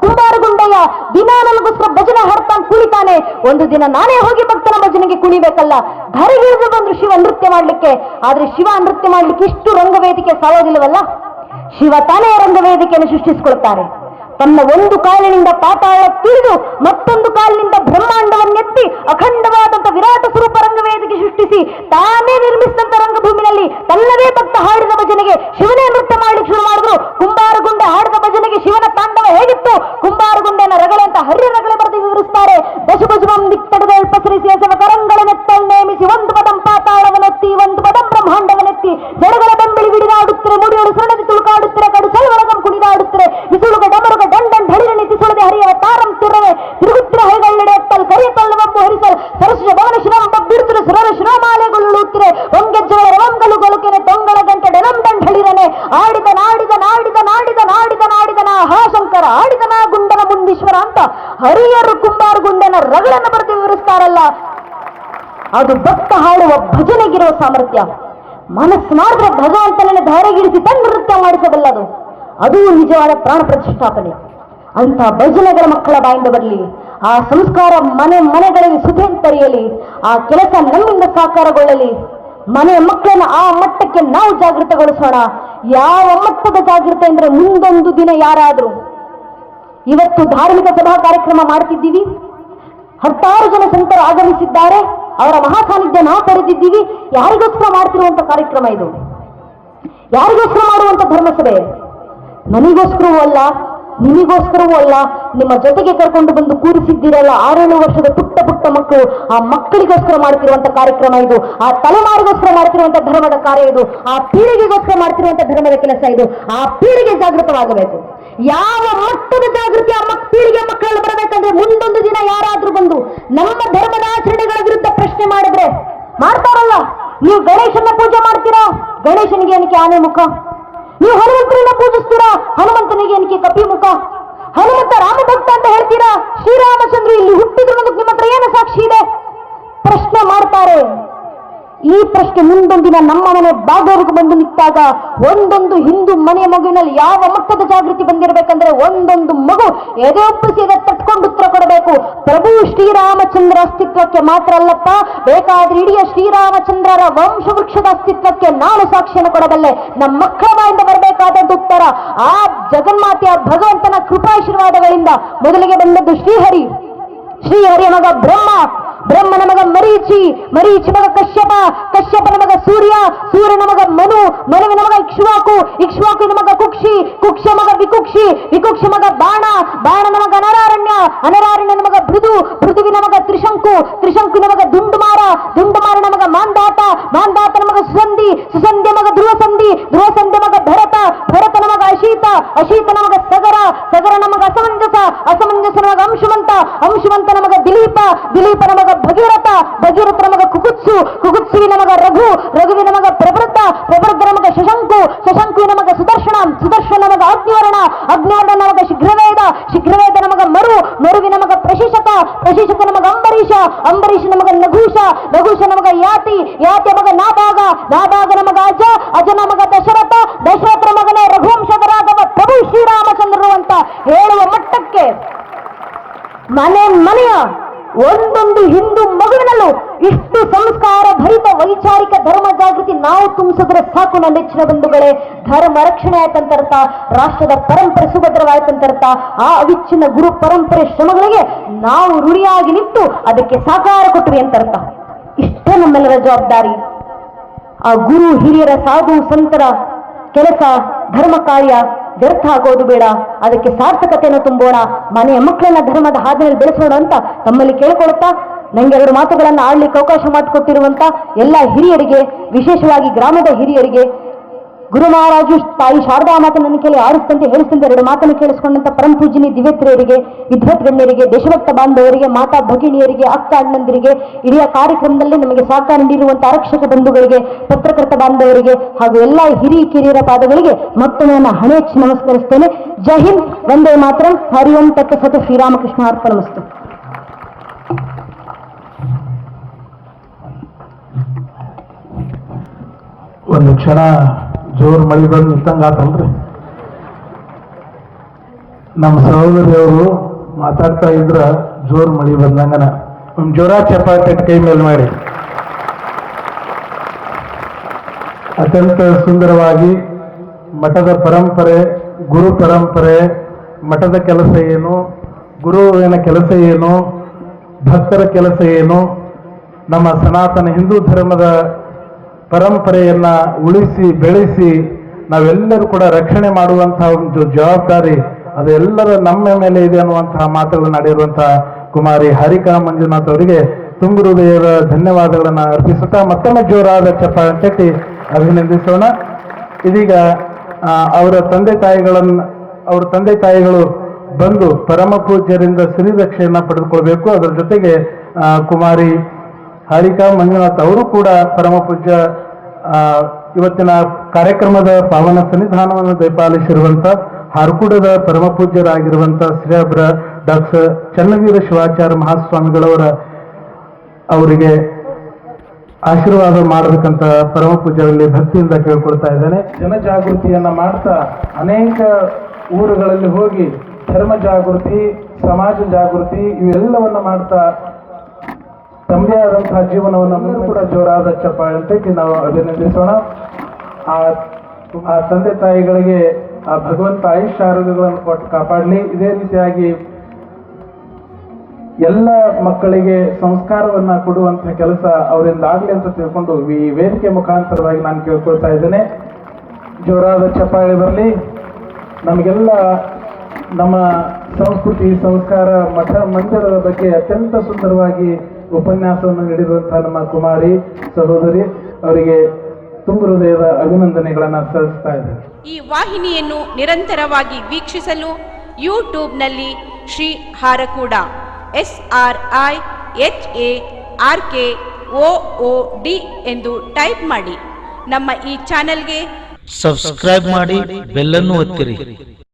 ಕುಂಬಾರ ಗುಂಡಯ್ಯ ದಿನ ನನಗೋಸ್ಕರ ಭಜನೆ ಹಾಡ್ತಾ ಕುಳಿತಾನೆ, ಒಂದು ದಿನ ನಾನೇ ಹೋಗಿ ಭಕ್ತನ ಭಜನೆಗೆ ಕುಣಿಬೇಕಲ್ಲ. ಧರೆಗಿಳಿದು ಬಂದ್ರು ಶಿವ ನೃತ್ಯ ಮಾಡ್ಲಿಕ್ಕೆ. ಆದ್ರೆ ಶಿವ ನೃತ್ಯ ಮಾಡ್ಲಿಕ್ಕೆ ಇಷ್ಟು ರಂಗವೇದಿಕೆ ಸಾಲೋದಿಲ್ಲವಲ್ಲ. ಶಿವ ತಾನೇ ರಂಗವೇದಿಕೆಯನ್ನು ಸೃಷ್ಟಿಸಿಕೊಳ್ತಾರೆ. ತನ್ನ ಒಂದು ಕಾಲಿನಿಂದ ಪಾತಾಳ ತಿಳಿದು ಮತ್ತೊಂದು ಕಾಲಿನಿಂದ ಬ್ರಹ್ಮಾಂಡವನ್ನೆತ್ತಿ ಅಖಂಡವಾದಂಥ ವಿರಾಟ ಸ್ವರೂಪ ರಂಗವೇದಿಕೆ ಸೃಷ್ಟಿಸಿ ತಾನೇ ನಿರ್ಮಿಸಿದಂತ ರಂಗಭೂಮಿನಲ್ಲಿ ತನ್ನದೇ ಭಕ್ತ ಹಾಡಿದ ಭಜನೆಗೆ ಶಿವನೇ ನೃತ್ಯ ಮಾಡ್ಲಿಕ್ಕೆ ಶುರು ಮಾಡಿದ್ರು. ಕುಂಬಾರಗುಂಡೆ ಹಾಡಿದ ಭಜನೆಗೆ ಶಿವನ ತಾಂಡವ ಹೇಗಿತ್ತು? ಕುಂಬಾರಗುಂಡೆನ ರಗಳೆ ಅಂತ ಹರಿಯ ರಗಳೆ ಬರೆದು ವಿವರಿಸ್ತಾರೆ. ದಶಭುಜಮಂ ದಿಕ್ತಡದ ಪಸರಿಸಿ ಸೇವಕರಂಗಳನ್ನೆತ್ತಲ್ ನೇಮಿಸಿ ಒಂದು ಪದಂ ಪಾತಾಳವನ್ನೆತ್ತಿ ಒಂದು ಪದಂ ಬ್ರಹ್ಮಾಂಡವನ್ನೆತ್ತಿ ಜಡಗಳ ಬೆಂಬಳಿ ವಿಡಿದಾಡುತ್ತಿರೆ, ಮುಡಿಯಲು ಸರಣದಿ ತುಳುಕಾಡುತ್ತಿರೆ, ಕಡು ಚಲವಳಗಂ ಕುಣಿದಾಡುತ್ತಿರೆ, ಬಿಸುಳುಗ ಡಮರುಗ ದಂಡನ್ ಢಳಿರನಿ ತಿಸುಳದೆ ಹರಿಯವ ತಾರಂ ತಿರವೆ ತಿರುಗುತ್ತಿರ ಹೈಗಳ್ಳೆಡೆ ಎತ್ತಲ್ ಕರಿಯ ತಳ್ಳವಬ್ಬು ಹರಿಸಲ್ ಸರಸ್ಯ ಭವನ ಶಿರಂಬ ಬಿಡುತ್ತಿರ ಸುರರ ಶಿರೋಮಾಲೆಗೊಳ್ಳುತ್ತಿರೆ ಒಂಗೆಜ್ಜಗಳ ರವಂಗಲು ಗೊಲುಕೆನೆ ತೊಂಗಳ ಗಂಟೆ ಡೆನಂ ದಂಢಳಿರನೆ ಆಡಿದ ನಾಡಿದ ನಾಡಿದ ನಾಡಿದ ನಾಡಿದ ನಾಡಿದನ ಹಾ ಶಂಕರ ಆಡಿದನ ಗುಂಡನ ಮುಂದೀಶ್ವರ ಅಂತ ಹರಿಯರು ಕುಂಬಾರ ಗುಂಡನ ರಗಳನ್ನು ಬರೆದು ವಿವರಿಸ್ತಾರಲ್ಲ. ಅದು ಭಕ್ತ ಹಾಡುವ ಭಜನೆಗಿರುವ ಸಾಮರ್ಥ್ಯ. ಮನಸ್ಸು ಮಾಡಿದ್ರೆ ಭಗವಂತನನ್ನು ಧಾರೆಗಿರಿಸಿ ತನ್ನ ನೃತ್ಯ ಮಾಡಿಸಬಲ್ಲದು. ಅದು ನಿಜವಾದ ಪ್ರಾಣ ಪ್ರತಿಷ್ಠಾಪನೆ. ಅಂತ ಭಜನೆಗಳ ಮಕ್ಕಳ ಬಾಯಿಂದ ಬರಲಿ, ಆ ಸಂಸ್ಕಾರ ಮನೆಗಳಲ್ಲಿ ಸುಧೆಂತರಿಯಲಿ, ಆ ಕೆಲಸ ನಮ್ಮಿಂದ ಸಾಕಾರಗೊಳ್ಳಲಿ. ಮನೆಯ ಮಕ್ಕಳನ್ನ ಆ ಮಟ್ಟಕ್ಕೆ ನಾವು ಜಾಗೃತಗೊಳಿಸೋಣ. ಯಾವ ಮಟ್ಟದ ಜಾಗೃತಿ ಅಂದ್ರೆ, ಮುಂದೊಂದು ದಿನ ಯಾರಾದ್ರೂ ಇವತ್ತು ಧಾರ್ಮಿಕ ಸಭಾ ಕಾರ್ಯಕ್ರಮ ಮಾಡ್ತಿದ್ದೀವಿ, 10 ಜನ ಸಂತರು ಆಗಮಿಸಿದ್ದಾರೆ, ಅವರ ಮಹಾ ಸಾನ್ನಿಧ್ಯ ನಾವು ಪಡೆದಿದ್ದೀವಿ. ಯಾರಿಗೋಸ್ಕರ ಮಾಡ್ತಿರುವಂತ ಕಾರ್ಯಕ್ರಮ ಇದು? ಯಾರಿಗೋಸ್ಕರ ಮಾಡುವಂತ ಧರ್ಮಸಭೆ? ನನಗೋಸ್ಕರವೂ ಅಲ್ಲ, ನಿಮಗೋಸ್ಕರವೂ ಅಲ್ಲ, ನಿಮ್ಮ ಜೊತೆಗೆ ಕರ್ಕೊಂಡು ಬಂದು ಕೂರಿಸಿದ್ದೀರಲ್ಲ 6-7 ವರ್ಷದ ಪುಟ್ಟ ಮಕ್ಕಳು, ಆ ಮಕ್ಕಳಿಗೋಸ್ಕರ ಮಾಡ್ತಿರುವಂತ ಕಾರ್ಯಕ್ರಮ ಇದು. ಆ ತಲೆಮಾರಿಗೋಸ್ಕರ ಮಾಡ್ತಿರುವಂತ ಧರ್ಮದ ಕಾರ್ಯ ಇದು. ಆ ಪೀಳಿಗೆಗೋಸ್ಕರ ಮಾಡ್ತಿರುವಂತ ಧರ್ಮದ ಕೆಲಸ ಇದು. ಆ ಪೀಳಿಗೆ ಜಾಗೃತವಾಗಬೇಕು. ಯಾವ ಮಟ್ಟದ ಜಾಗೃತಿ ಆ ಪೀಳಿಗೆ ಮಕ್ಕಳಲ್ಲಿ ಬರಬೇಕಂದ್ರೆ, ಮುಂದೊಂದು ದಿನ ಯಾರಾದ್ರೂ ಬಂದು ನಮ್ಮ ಧರ್ಮದ ಆಚರಣೆಗಳ ವಿರುದ್ಧ ಪ್ರಶ್ನೆ ಮಾಡಿದ್ರೆ, ಮಾಡ್ತಾರಲ್ಲ, ನೀವು ಗಣೇಶನ ಪೂಜೆ ಮಾಡ್ತೀರಾ, ಗಣೇಶನಿಗೆ ಏನಕ್ಕೆ ಆನೆ ಮುಖ? ನೀವು ಹನುಮಂತರನ್ನ ಪೂಜಿಸ್ತೀರಾ, ಹನುಮಂತನಿಗೆ ಏನಕ್ಕೆ ಕಪಿ ಮುಖ? ಹನುಮಂತ ರಾಮಭಕ್ತ ಅಂತ ಹೇಳ್ತೀರಾ, ಶ್ರೀರಾಮಚಂದ್ರ ಇಲ್ಲಿ ಹುಟ್ಟಿದ್ರು ಅನ್ನೋದಕ್ಕೆ ನಿಮ್ಮ ಹತ್ರ ಏನು ಸಾಕ್ಷಿ ಇದೆ? ಪ್ರಶ್ನೆ ಮಾಡ್ತಾರೆ. ಈ ಪ್ರಶ್ನೆ ಮುಂದೊಂದಿನ ನಮ್ಮ ಮನೆ ಬಾಗಿಲಿಗೆ ಬಂದು ನಿಂತಾಗ, ಒಂದೊಂದು ಹಿಂದೂ ಮನೆ ಮಗುವಿನಲ್ಲಿ ಯಾವ ಮಟ್ಟದ ಜಾಗೃತಿ ಬಂದಿರಬೇಕಂದ್ರೆ, ಒಂದೊಂದು ಮಗು ಎದೆ ಒಪ್ಪಿಸಿ ಎದೆ ತಟ್ಕೊಂಡು ಉತ್ತರ ಕೊಡಬೇಕು. ಪ್ರಭು ಶ್ರೀರಾಮಚಂದ್ರ ಅಸ್ತಿತ್ವಕ್ಕೆ ಮಾತ್ರ ಅಲ್ಲಪ್ಪ, ಬೇಕಾದ್ರೆ ಇಡೀ ಶ್ರೀರಾಮಚಂದ್ರರ ವಂಶವೃಕ್ಷದ ಅಸ್ತಿತ್ವಕ್ಕೆ ನಾನು ಸಾಕ್ಷಿಯನ್ನು ಕೊಡಬಲ್ಲೆ. ನಮ್ಮ ಮಕ್ಕಳ ಬಾಯಿಂದ ಬರಬೇಕಾದದ್ದು ಉತ್ತರ ಆ ಜಗನ್ಮಾತೆಯ ಭಗವಂತನ ಕೃಪಾಶೀರ್ವಾದಗಳಿಂದ. ಮೊದಲಿಗೆ ಬಂದದ್ದು ಶ್ರೀಹರಿ, ಶ್ರೀಹರಿಯ ಮಗ ಬ್ರಹ್ಮ, ಬ್ರಹ್ಮನ ಮಗ ಮರೀಚಿ, ಮಗ ಕಶ್ಯಪ, ಕಶ್ಯಪನ ಮಗ ಸೂರ್ಯ, ಸೂರ್ಯನ ಮಗ ಮನು, ಮನುವಿನ ಮಗ ಇಕ್ಷ್ವಾಕು, ಇಕ್ಷ್ವಾಕುವಿನ ಮಗ ಕುಕ್ಷಿ, ಕುಕ್ಷ ಮಗ ವಿಕುಕ್ಷಿ, ವಿಕುಕ್ಷ ಮಗ ಬಾಣ, ಬಾಣನ ಮಗ ಅನರಾರಣ್ಯ, ಅನರಾರಣ್ಯನ ಮಗ ಭೃದು, ಭೃದುವಿನ ಮಗ ತ್ರಿಶಂಕು, ತ್ರಿಶಂಕುವಿನ ಮಗ ದುಂಡುಮಾರ, ದುಂಡುಮಾರನ ಮಗ ಮಾಂದಾತ, ಮಾಂದಾತನ ಮಗ ಸುಸಂಧಿ, ಸುಸಂಧಿಯ ಮಗ ಧ್ರುವಸಂಧಿ, ಧ್ರುವಸಂಧಿಯ ಮಗ ಭರತ, ಭರತನ ಮಗ ಅಶೀತ, ಅಶೀತನ ಮಗ ಸಗರ, ಸಗರನ ಮಗ ಅಸಮಂಜಸ, ಅಸಮಂಜಸನ ಮಗ ಅಂಶುಮಂತ, ಅಂಶುಮಂತನ ಮಗ ದಿಲೀಪ, ದಿಲೀಪನ ಮಗ ಭಗೀರಥ, ಭಗೀರಥನ ಮಗ ಕುಕುತ್ಸು, ಕುಕುತ್ಸುವಿನ ಮಗ ರಘು, ರಘುವಿನ ಮಗ ಪ್ರವೃತ್ತ, ಪ್ರವೃತ್ತನ ಮಗ ಶಶಂಕು, ಶಶಂಕುವಿನ ಮಗ ಸುದರ್ಶನ, ಸುದರ್ಶನ ಮಗ ಅಗ್ನಿವರ್ಣ, ಅಗ್ನಿವರ್ಣನ ಮಗ ಶೀಘ್ರವೇದ, ಶೀಘ್ರವೇದನ ಮಗ ಮರು, ಮರುವಿನ ಮಗ ಪ್ರಶಿಷಕ, ಪ್ರಶಿಷಕನ ಮಗ ಅಂಬರೀಷ, ಅಂಬರೀಷನ ಮಗ ನಘೂಷ, ನಘೂಷನ ಮಗ ಯಾತಿ, ಯಾತಿಯ ಮಗ ನಾಭಾಗ, ನಾಭಾಗನ ಮಗ ಅಜ, ಅಜನ ಮಗ ದಶರಥ, ದಶರಥನ ಮಗನೇ ರಘುವಂಶದ ರಾಘವ ಪ್ರಭು ಶ್ರೀರಾಮಚಂದ್ರರು ಅಂತ ಹೇಳುವ ಮಟ್ಟಕ್ಕೆ ಮನೆ ಮನೆಯ ಒಂದೊಂದು ಹಿಂದೂ ಮಗುವಿನಲ್ಲೂ ಇಷ್ಟು ಸಂಸ್ಕಾರ ಭರಿತ ವೈಚಾರಿಕ ಧರ್ಮ ಜಾಗೃತಿ ನಾವು ತುಂಬಿಸಿದ್ರೆ ಸಾಕು. ನನ್ನ ನೆಚ್ಚಿನ ಬಂಧುಗಳೇ, ಧರ್ಮ ರಕ್ಷಣೆ ಆಯ್ತಂತರ್ಥ, ರಾಷ್ಟ್ರದ ಪರಂಪರೆ ಸುಭದ್ರವಾಯ್ತಂತರ್ಥ. ಆ ಅವಿಚ್ಛಿನ್ನ ಗುರು ಪರಂಪರೆ ಶ್ರಮಗಳಿಗೆ ನಾವು ಋಣಿಯಾಗಿ ನಿಂತು ಅದಕ್ಕೆ ಸಾಕಾರ ಕೊಟ್ವಿ ಅಂತರ್ಥ. ಇಷ್ಟೇ ನಮ್ಮೆಲ್ಲರ ಜವಾಬ್ದಾರಿ. ಆ ಗುರು ಹಿರಿಯರ ಸಾಧು ಸಂತರ ಕೆಲಸ ಧರ್ಮ ಕಾರ್ಯ ವ್ಯರ್ಥ ಆಗೋದು ಬೇಡ, ಅದಕ್ಕೆ ಸಾರ್ಥಕತೆಯನ್ನು ತುಂಬೋಣ, ಮನೆಯ ಮಕ್ಕಳನ್ನ ಧರ್ಮದ ಹಾದಿನಲ್ಲಿ ಬೆಳೆಸೋಣ ಅಂತ ತಮ್ಮಲ್ಲಿ ಕೇಳಿಕೊಡುತ್ತಾ, ನಂಗೆ 2 ಮಾತುಗಳನ್ನು ಆಡ್ಲಿಕ್ಕೆ ಅವಕಾಶ ಮಾಡಿಕೊಟ್ಟಿರುವಂತ ಎಲ್ಲ ಹಿರಿಯರಿಗೆ, ವಿಶೇಷವಾಗಿ ಗ್ರಾಮದ ಹಿರಿಯರಿಗೆ, ಗುರು ಮಹಾರಾಜು ತಾಯಿ ಶಾರದಾ ಮಾತೆ ನನ್ನ ಕೇಳಿ ಆಡಿಸ್ತಂತೆ ಹೇಳಿಸ್ತಂತೆ 2 ಮಾತನ್ನು ಕೇಳಿಸಿಕೊಂಡಂತ ಪರಂ ಪೂಜನಿ ದಿವ್ಯತ್ರಿಯರಿಗೆ, ವಿದ್ವತ್ ಗಣ್ಯರಿಗೆ, ದೇಶಭಕ್ತ ಬಾಂಧವರಿಗೆ, ಮಾತಾ ಭಗಿನಿಯರಿಗೆ, ಅಕ್ಕ ಅಣ್ಣಂದಿರಿಗೆ, ಇಡೀ ಕಾರ್ಯಕ್ರಮದಲ್ಲಿ ನಮಗೆ ಸಹಕಾರ ನೀಡಿರುವಂತಹ ಆರಕ್ಷಕ ಬಂಧುಗಳಿಗೆ, ಪತ್ರಕರ್ತ ಬಾಂಧವರಿಗೆ ಹಾಗೂ ಎಲ್ಲ ಹಿರಿಯ ಕಿರಿಯರ ಪಾದಗಳಿಗೆ ಮತ್ತೊಮ್ಮೆ ನನ್ನ ಹಣೆ ಹೆಚ್ಚಿ ನಮಸ್ಕರಿಸ್ತೇನೆ. ಜೈ ಹಿಂದ್, ವಂದೇ ಮಾತರಂ, ಹರಿ ಓಂ ತತ್ಸತ್, ಶ್ರೀರಾಮಕೃಷ್ಣ ಅರ್ಪಣಮಸ್ತು. ಒಂದು ಕ್ಷಣ ಜೋರು ಮಳೆ ಬಂದು ನಿಂತಂಗಾತಲ್ರಿ. ನಮ್ಮ ಸಹೋದರಿಯವರು ಮಾತಾಡ್ತಾ ಇದ್ರ ಜೋರು ಮಳೆ ಬಂದಂಗನ ಒಂದು ಜೋರ ಚಪಾತಿ ಕೈ ಮೇಲೆ ಮಾಡಿ ಅತ್ಯಂತ ಸುಂದರವಾಗಿ ಮಠದ ಪರಂಪರೆ, ಗುರು ಪರಂಪರೆ, ಮಠದ ಕೆಲಸ ಏನು, ಗುರುವಿನ ಕೆಲಸ ಏನು, ಭಕ್ತರ ಕೆಲಸ ಏನು, ನಮ್ಮ ಸನಾತನ ಹಿಂದೂ ಧರ್ಮದ ಪರಂಪರೆಯನ್ನ ಉಳಿಸಿ ಬೆಳೆಸಿ ನಾವೆಲ್ಲರೂ ಕೂಡ ರಕ್ಷಣೆ ಮಾಡುವಂತಹ ಒಂದು ಜವಾಬ್ದಾರಿ ಅದೆಲ್ಲರ ನಮ್ಮ ಮೇಲೆ ಇದೆ ಅನ್ನುವಂತಹ ಮಾತುಗಳನ್ನು ಆಡಿರುವಂತಹ ಕುಮಾರಿ ಹಾರಿಕಾ ಮಂಜುನಾಥ್ ಅವರಿಗೆ ತುಂಬು ಹೃದಯದ ಧನ್ಯವಾದಗಳನ್ನು ಅರ್ಪಿಸುತ್ತಾ ಮತ್ತೊಮ್ಮೆ ಜೋರಾದ ಚಪ್ಪಾಳೆ ತಟ್ಟಿ ಅಭಿನಂದಿಸೋಣ. ಇದೀಗ ಅವರ ತಂದೆ ತಾಯಿಗಳು ಬಂದು ಪರಮ ಪೂಜ್ಯರಿಂದ ಶ್ರೀರಕ್ಷೆಯನ್ನ ಪಡೆದುಕೊಳ್ಬೇಕು. ಅದರ ಜೊತೆಗೆ ಕುಮಾರಿ ಹಾರಿಕಾ ಮಂಜುನಾಥ್ ಅವರು ಕೂಡ ಪರಮ ಪೂಜ್ಯ ಇವತ್ತಿನ ಕಾರ್ಯಕ್ರಮದ ಪಾವನ ಸನ್ನಿಧಾನವನ್ನು ದಯಪಾಲಿಸಿರುವಂತ ಹಾರ್ಕೂಡದ ಪರಮ ಪೂಜ್ಯರಾಗಿರುವಂತ ಶ್ರೀಬ್ರ ಡಾಕ್ಟರ್ ಚನ್ನವೀರ ಶಿವಾಚಾರ್ಯ ಮಹಾಸ್ವಾಮಿಗಳವರ ಅವರಿಗೆ ಆಶೀರ್ವಾದ ಮಾಡಬೇಕಂತ ಪರಮ ಪೂಜ್ಯರಲ್ಲಿ ಭಕ್ತಿಯಿಂದ ಕೇಳ್ಕೊಳ್ತಾ ಇದ್ದೇನೆ. ಜನಜಾಗೃತಿಯನ್ನ ಮಾಡ್ತಾ ಅನೇಕ ಊರುಗಳಲ್ಲಿ ಹೋಗಿ ಧರ್ಮ ಜಾಗೃತಿ, ಸಮಾಜ ಜಾಗೃತಿ ಇವೆಲ್ಲವನ್ನ ಮಾಡ್ತಾ ತಮ್ಮದೇ ಆದಂತಹ ಜೀವನವನ್ನು ಕೂಡ ಜೋರಾದ ಚಪ್ಪಾಳೆ ನಾವು ಅಭಿನಂದಿಸೋಣ. ಆ ತಂದೆ ತಾಯಿಗಳಿಗೆ ಆ ಭಗವಂತ ಆಯುಷ್ಯ ಆರೋಗ್ಯಗಳನ್ನು ಕೊಟ್ಟು ಕಾಪಾಡಲಿ. ಇದೇ ರೀತಿಯಾಗಿ ಎಲ್ಲ ಮಕ್ಕಳಿಗೆ ಸಂಸ್ಕಾರವನ್ನ ಕೊಡುವಂತಹ ಕೆಲಸ ಅವರಿಂದ ಆಗಲಿ ಅಂತ ತಿಳ್ಕೊಂಡು ಈ ವೇದಿಕೆ ಮುಖಾಂತರವಾಗಿ ನಾನು ಕೇಳ್ಕೊಳ್ತಾ ಇದ್ದೇನೆ. ಜೋರಾದ ಚಪ್ಪಾಳೆ ಬರಲಿ. ನಮಗೆಲ್ಲ ನಮ್ಮ ಸಂಸ್ಕೃತಿ, ಸಂಸ್ಕಾರ, ಮಠ ಮಂದಿರದ ಬಗ್ಗೆ ಅತ್ಯಂತ ಸುಂದರವಾಗಿ ಉಪನ್ಯಾಸವನ್ನು ನೀಡಿರುವಂತಹ ನಮ್ಮ ಕುಮಾರಿ ಸಹೋದರಿ ಅವರಿಗೆ ತುಂಬು ಹೃದಯದ ಅಭಿನಂದನೆಗಳನ್ನು ಸಲ್ಲಿಸ್ತಾ ಇದ್ದೇನೆ. ಈ ವಾಹಿನಿಯನ್ನು ನಿರಂತರವಾಗಿ ವೀಕ್ಷಿಸಲು ಯೂಟ್ಯೂಬ್ನಲ್ಲಿ ಶ್ರೀ ಹಾರಕೂಡ SRIHARKOOD ಎಂದು ಟೈಪ್ ಮಾಡಿ ನಮ್ಮ ಈ ಚಾನೆಲ್ಗೆ ಸಬ್ಸ್ಕ್ರೈಬ್ ಮಾಡಿ, ಬೆಲ್ ಅನ್ನು ಒತ್ತಿರಿ.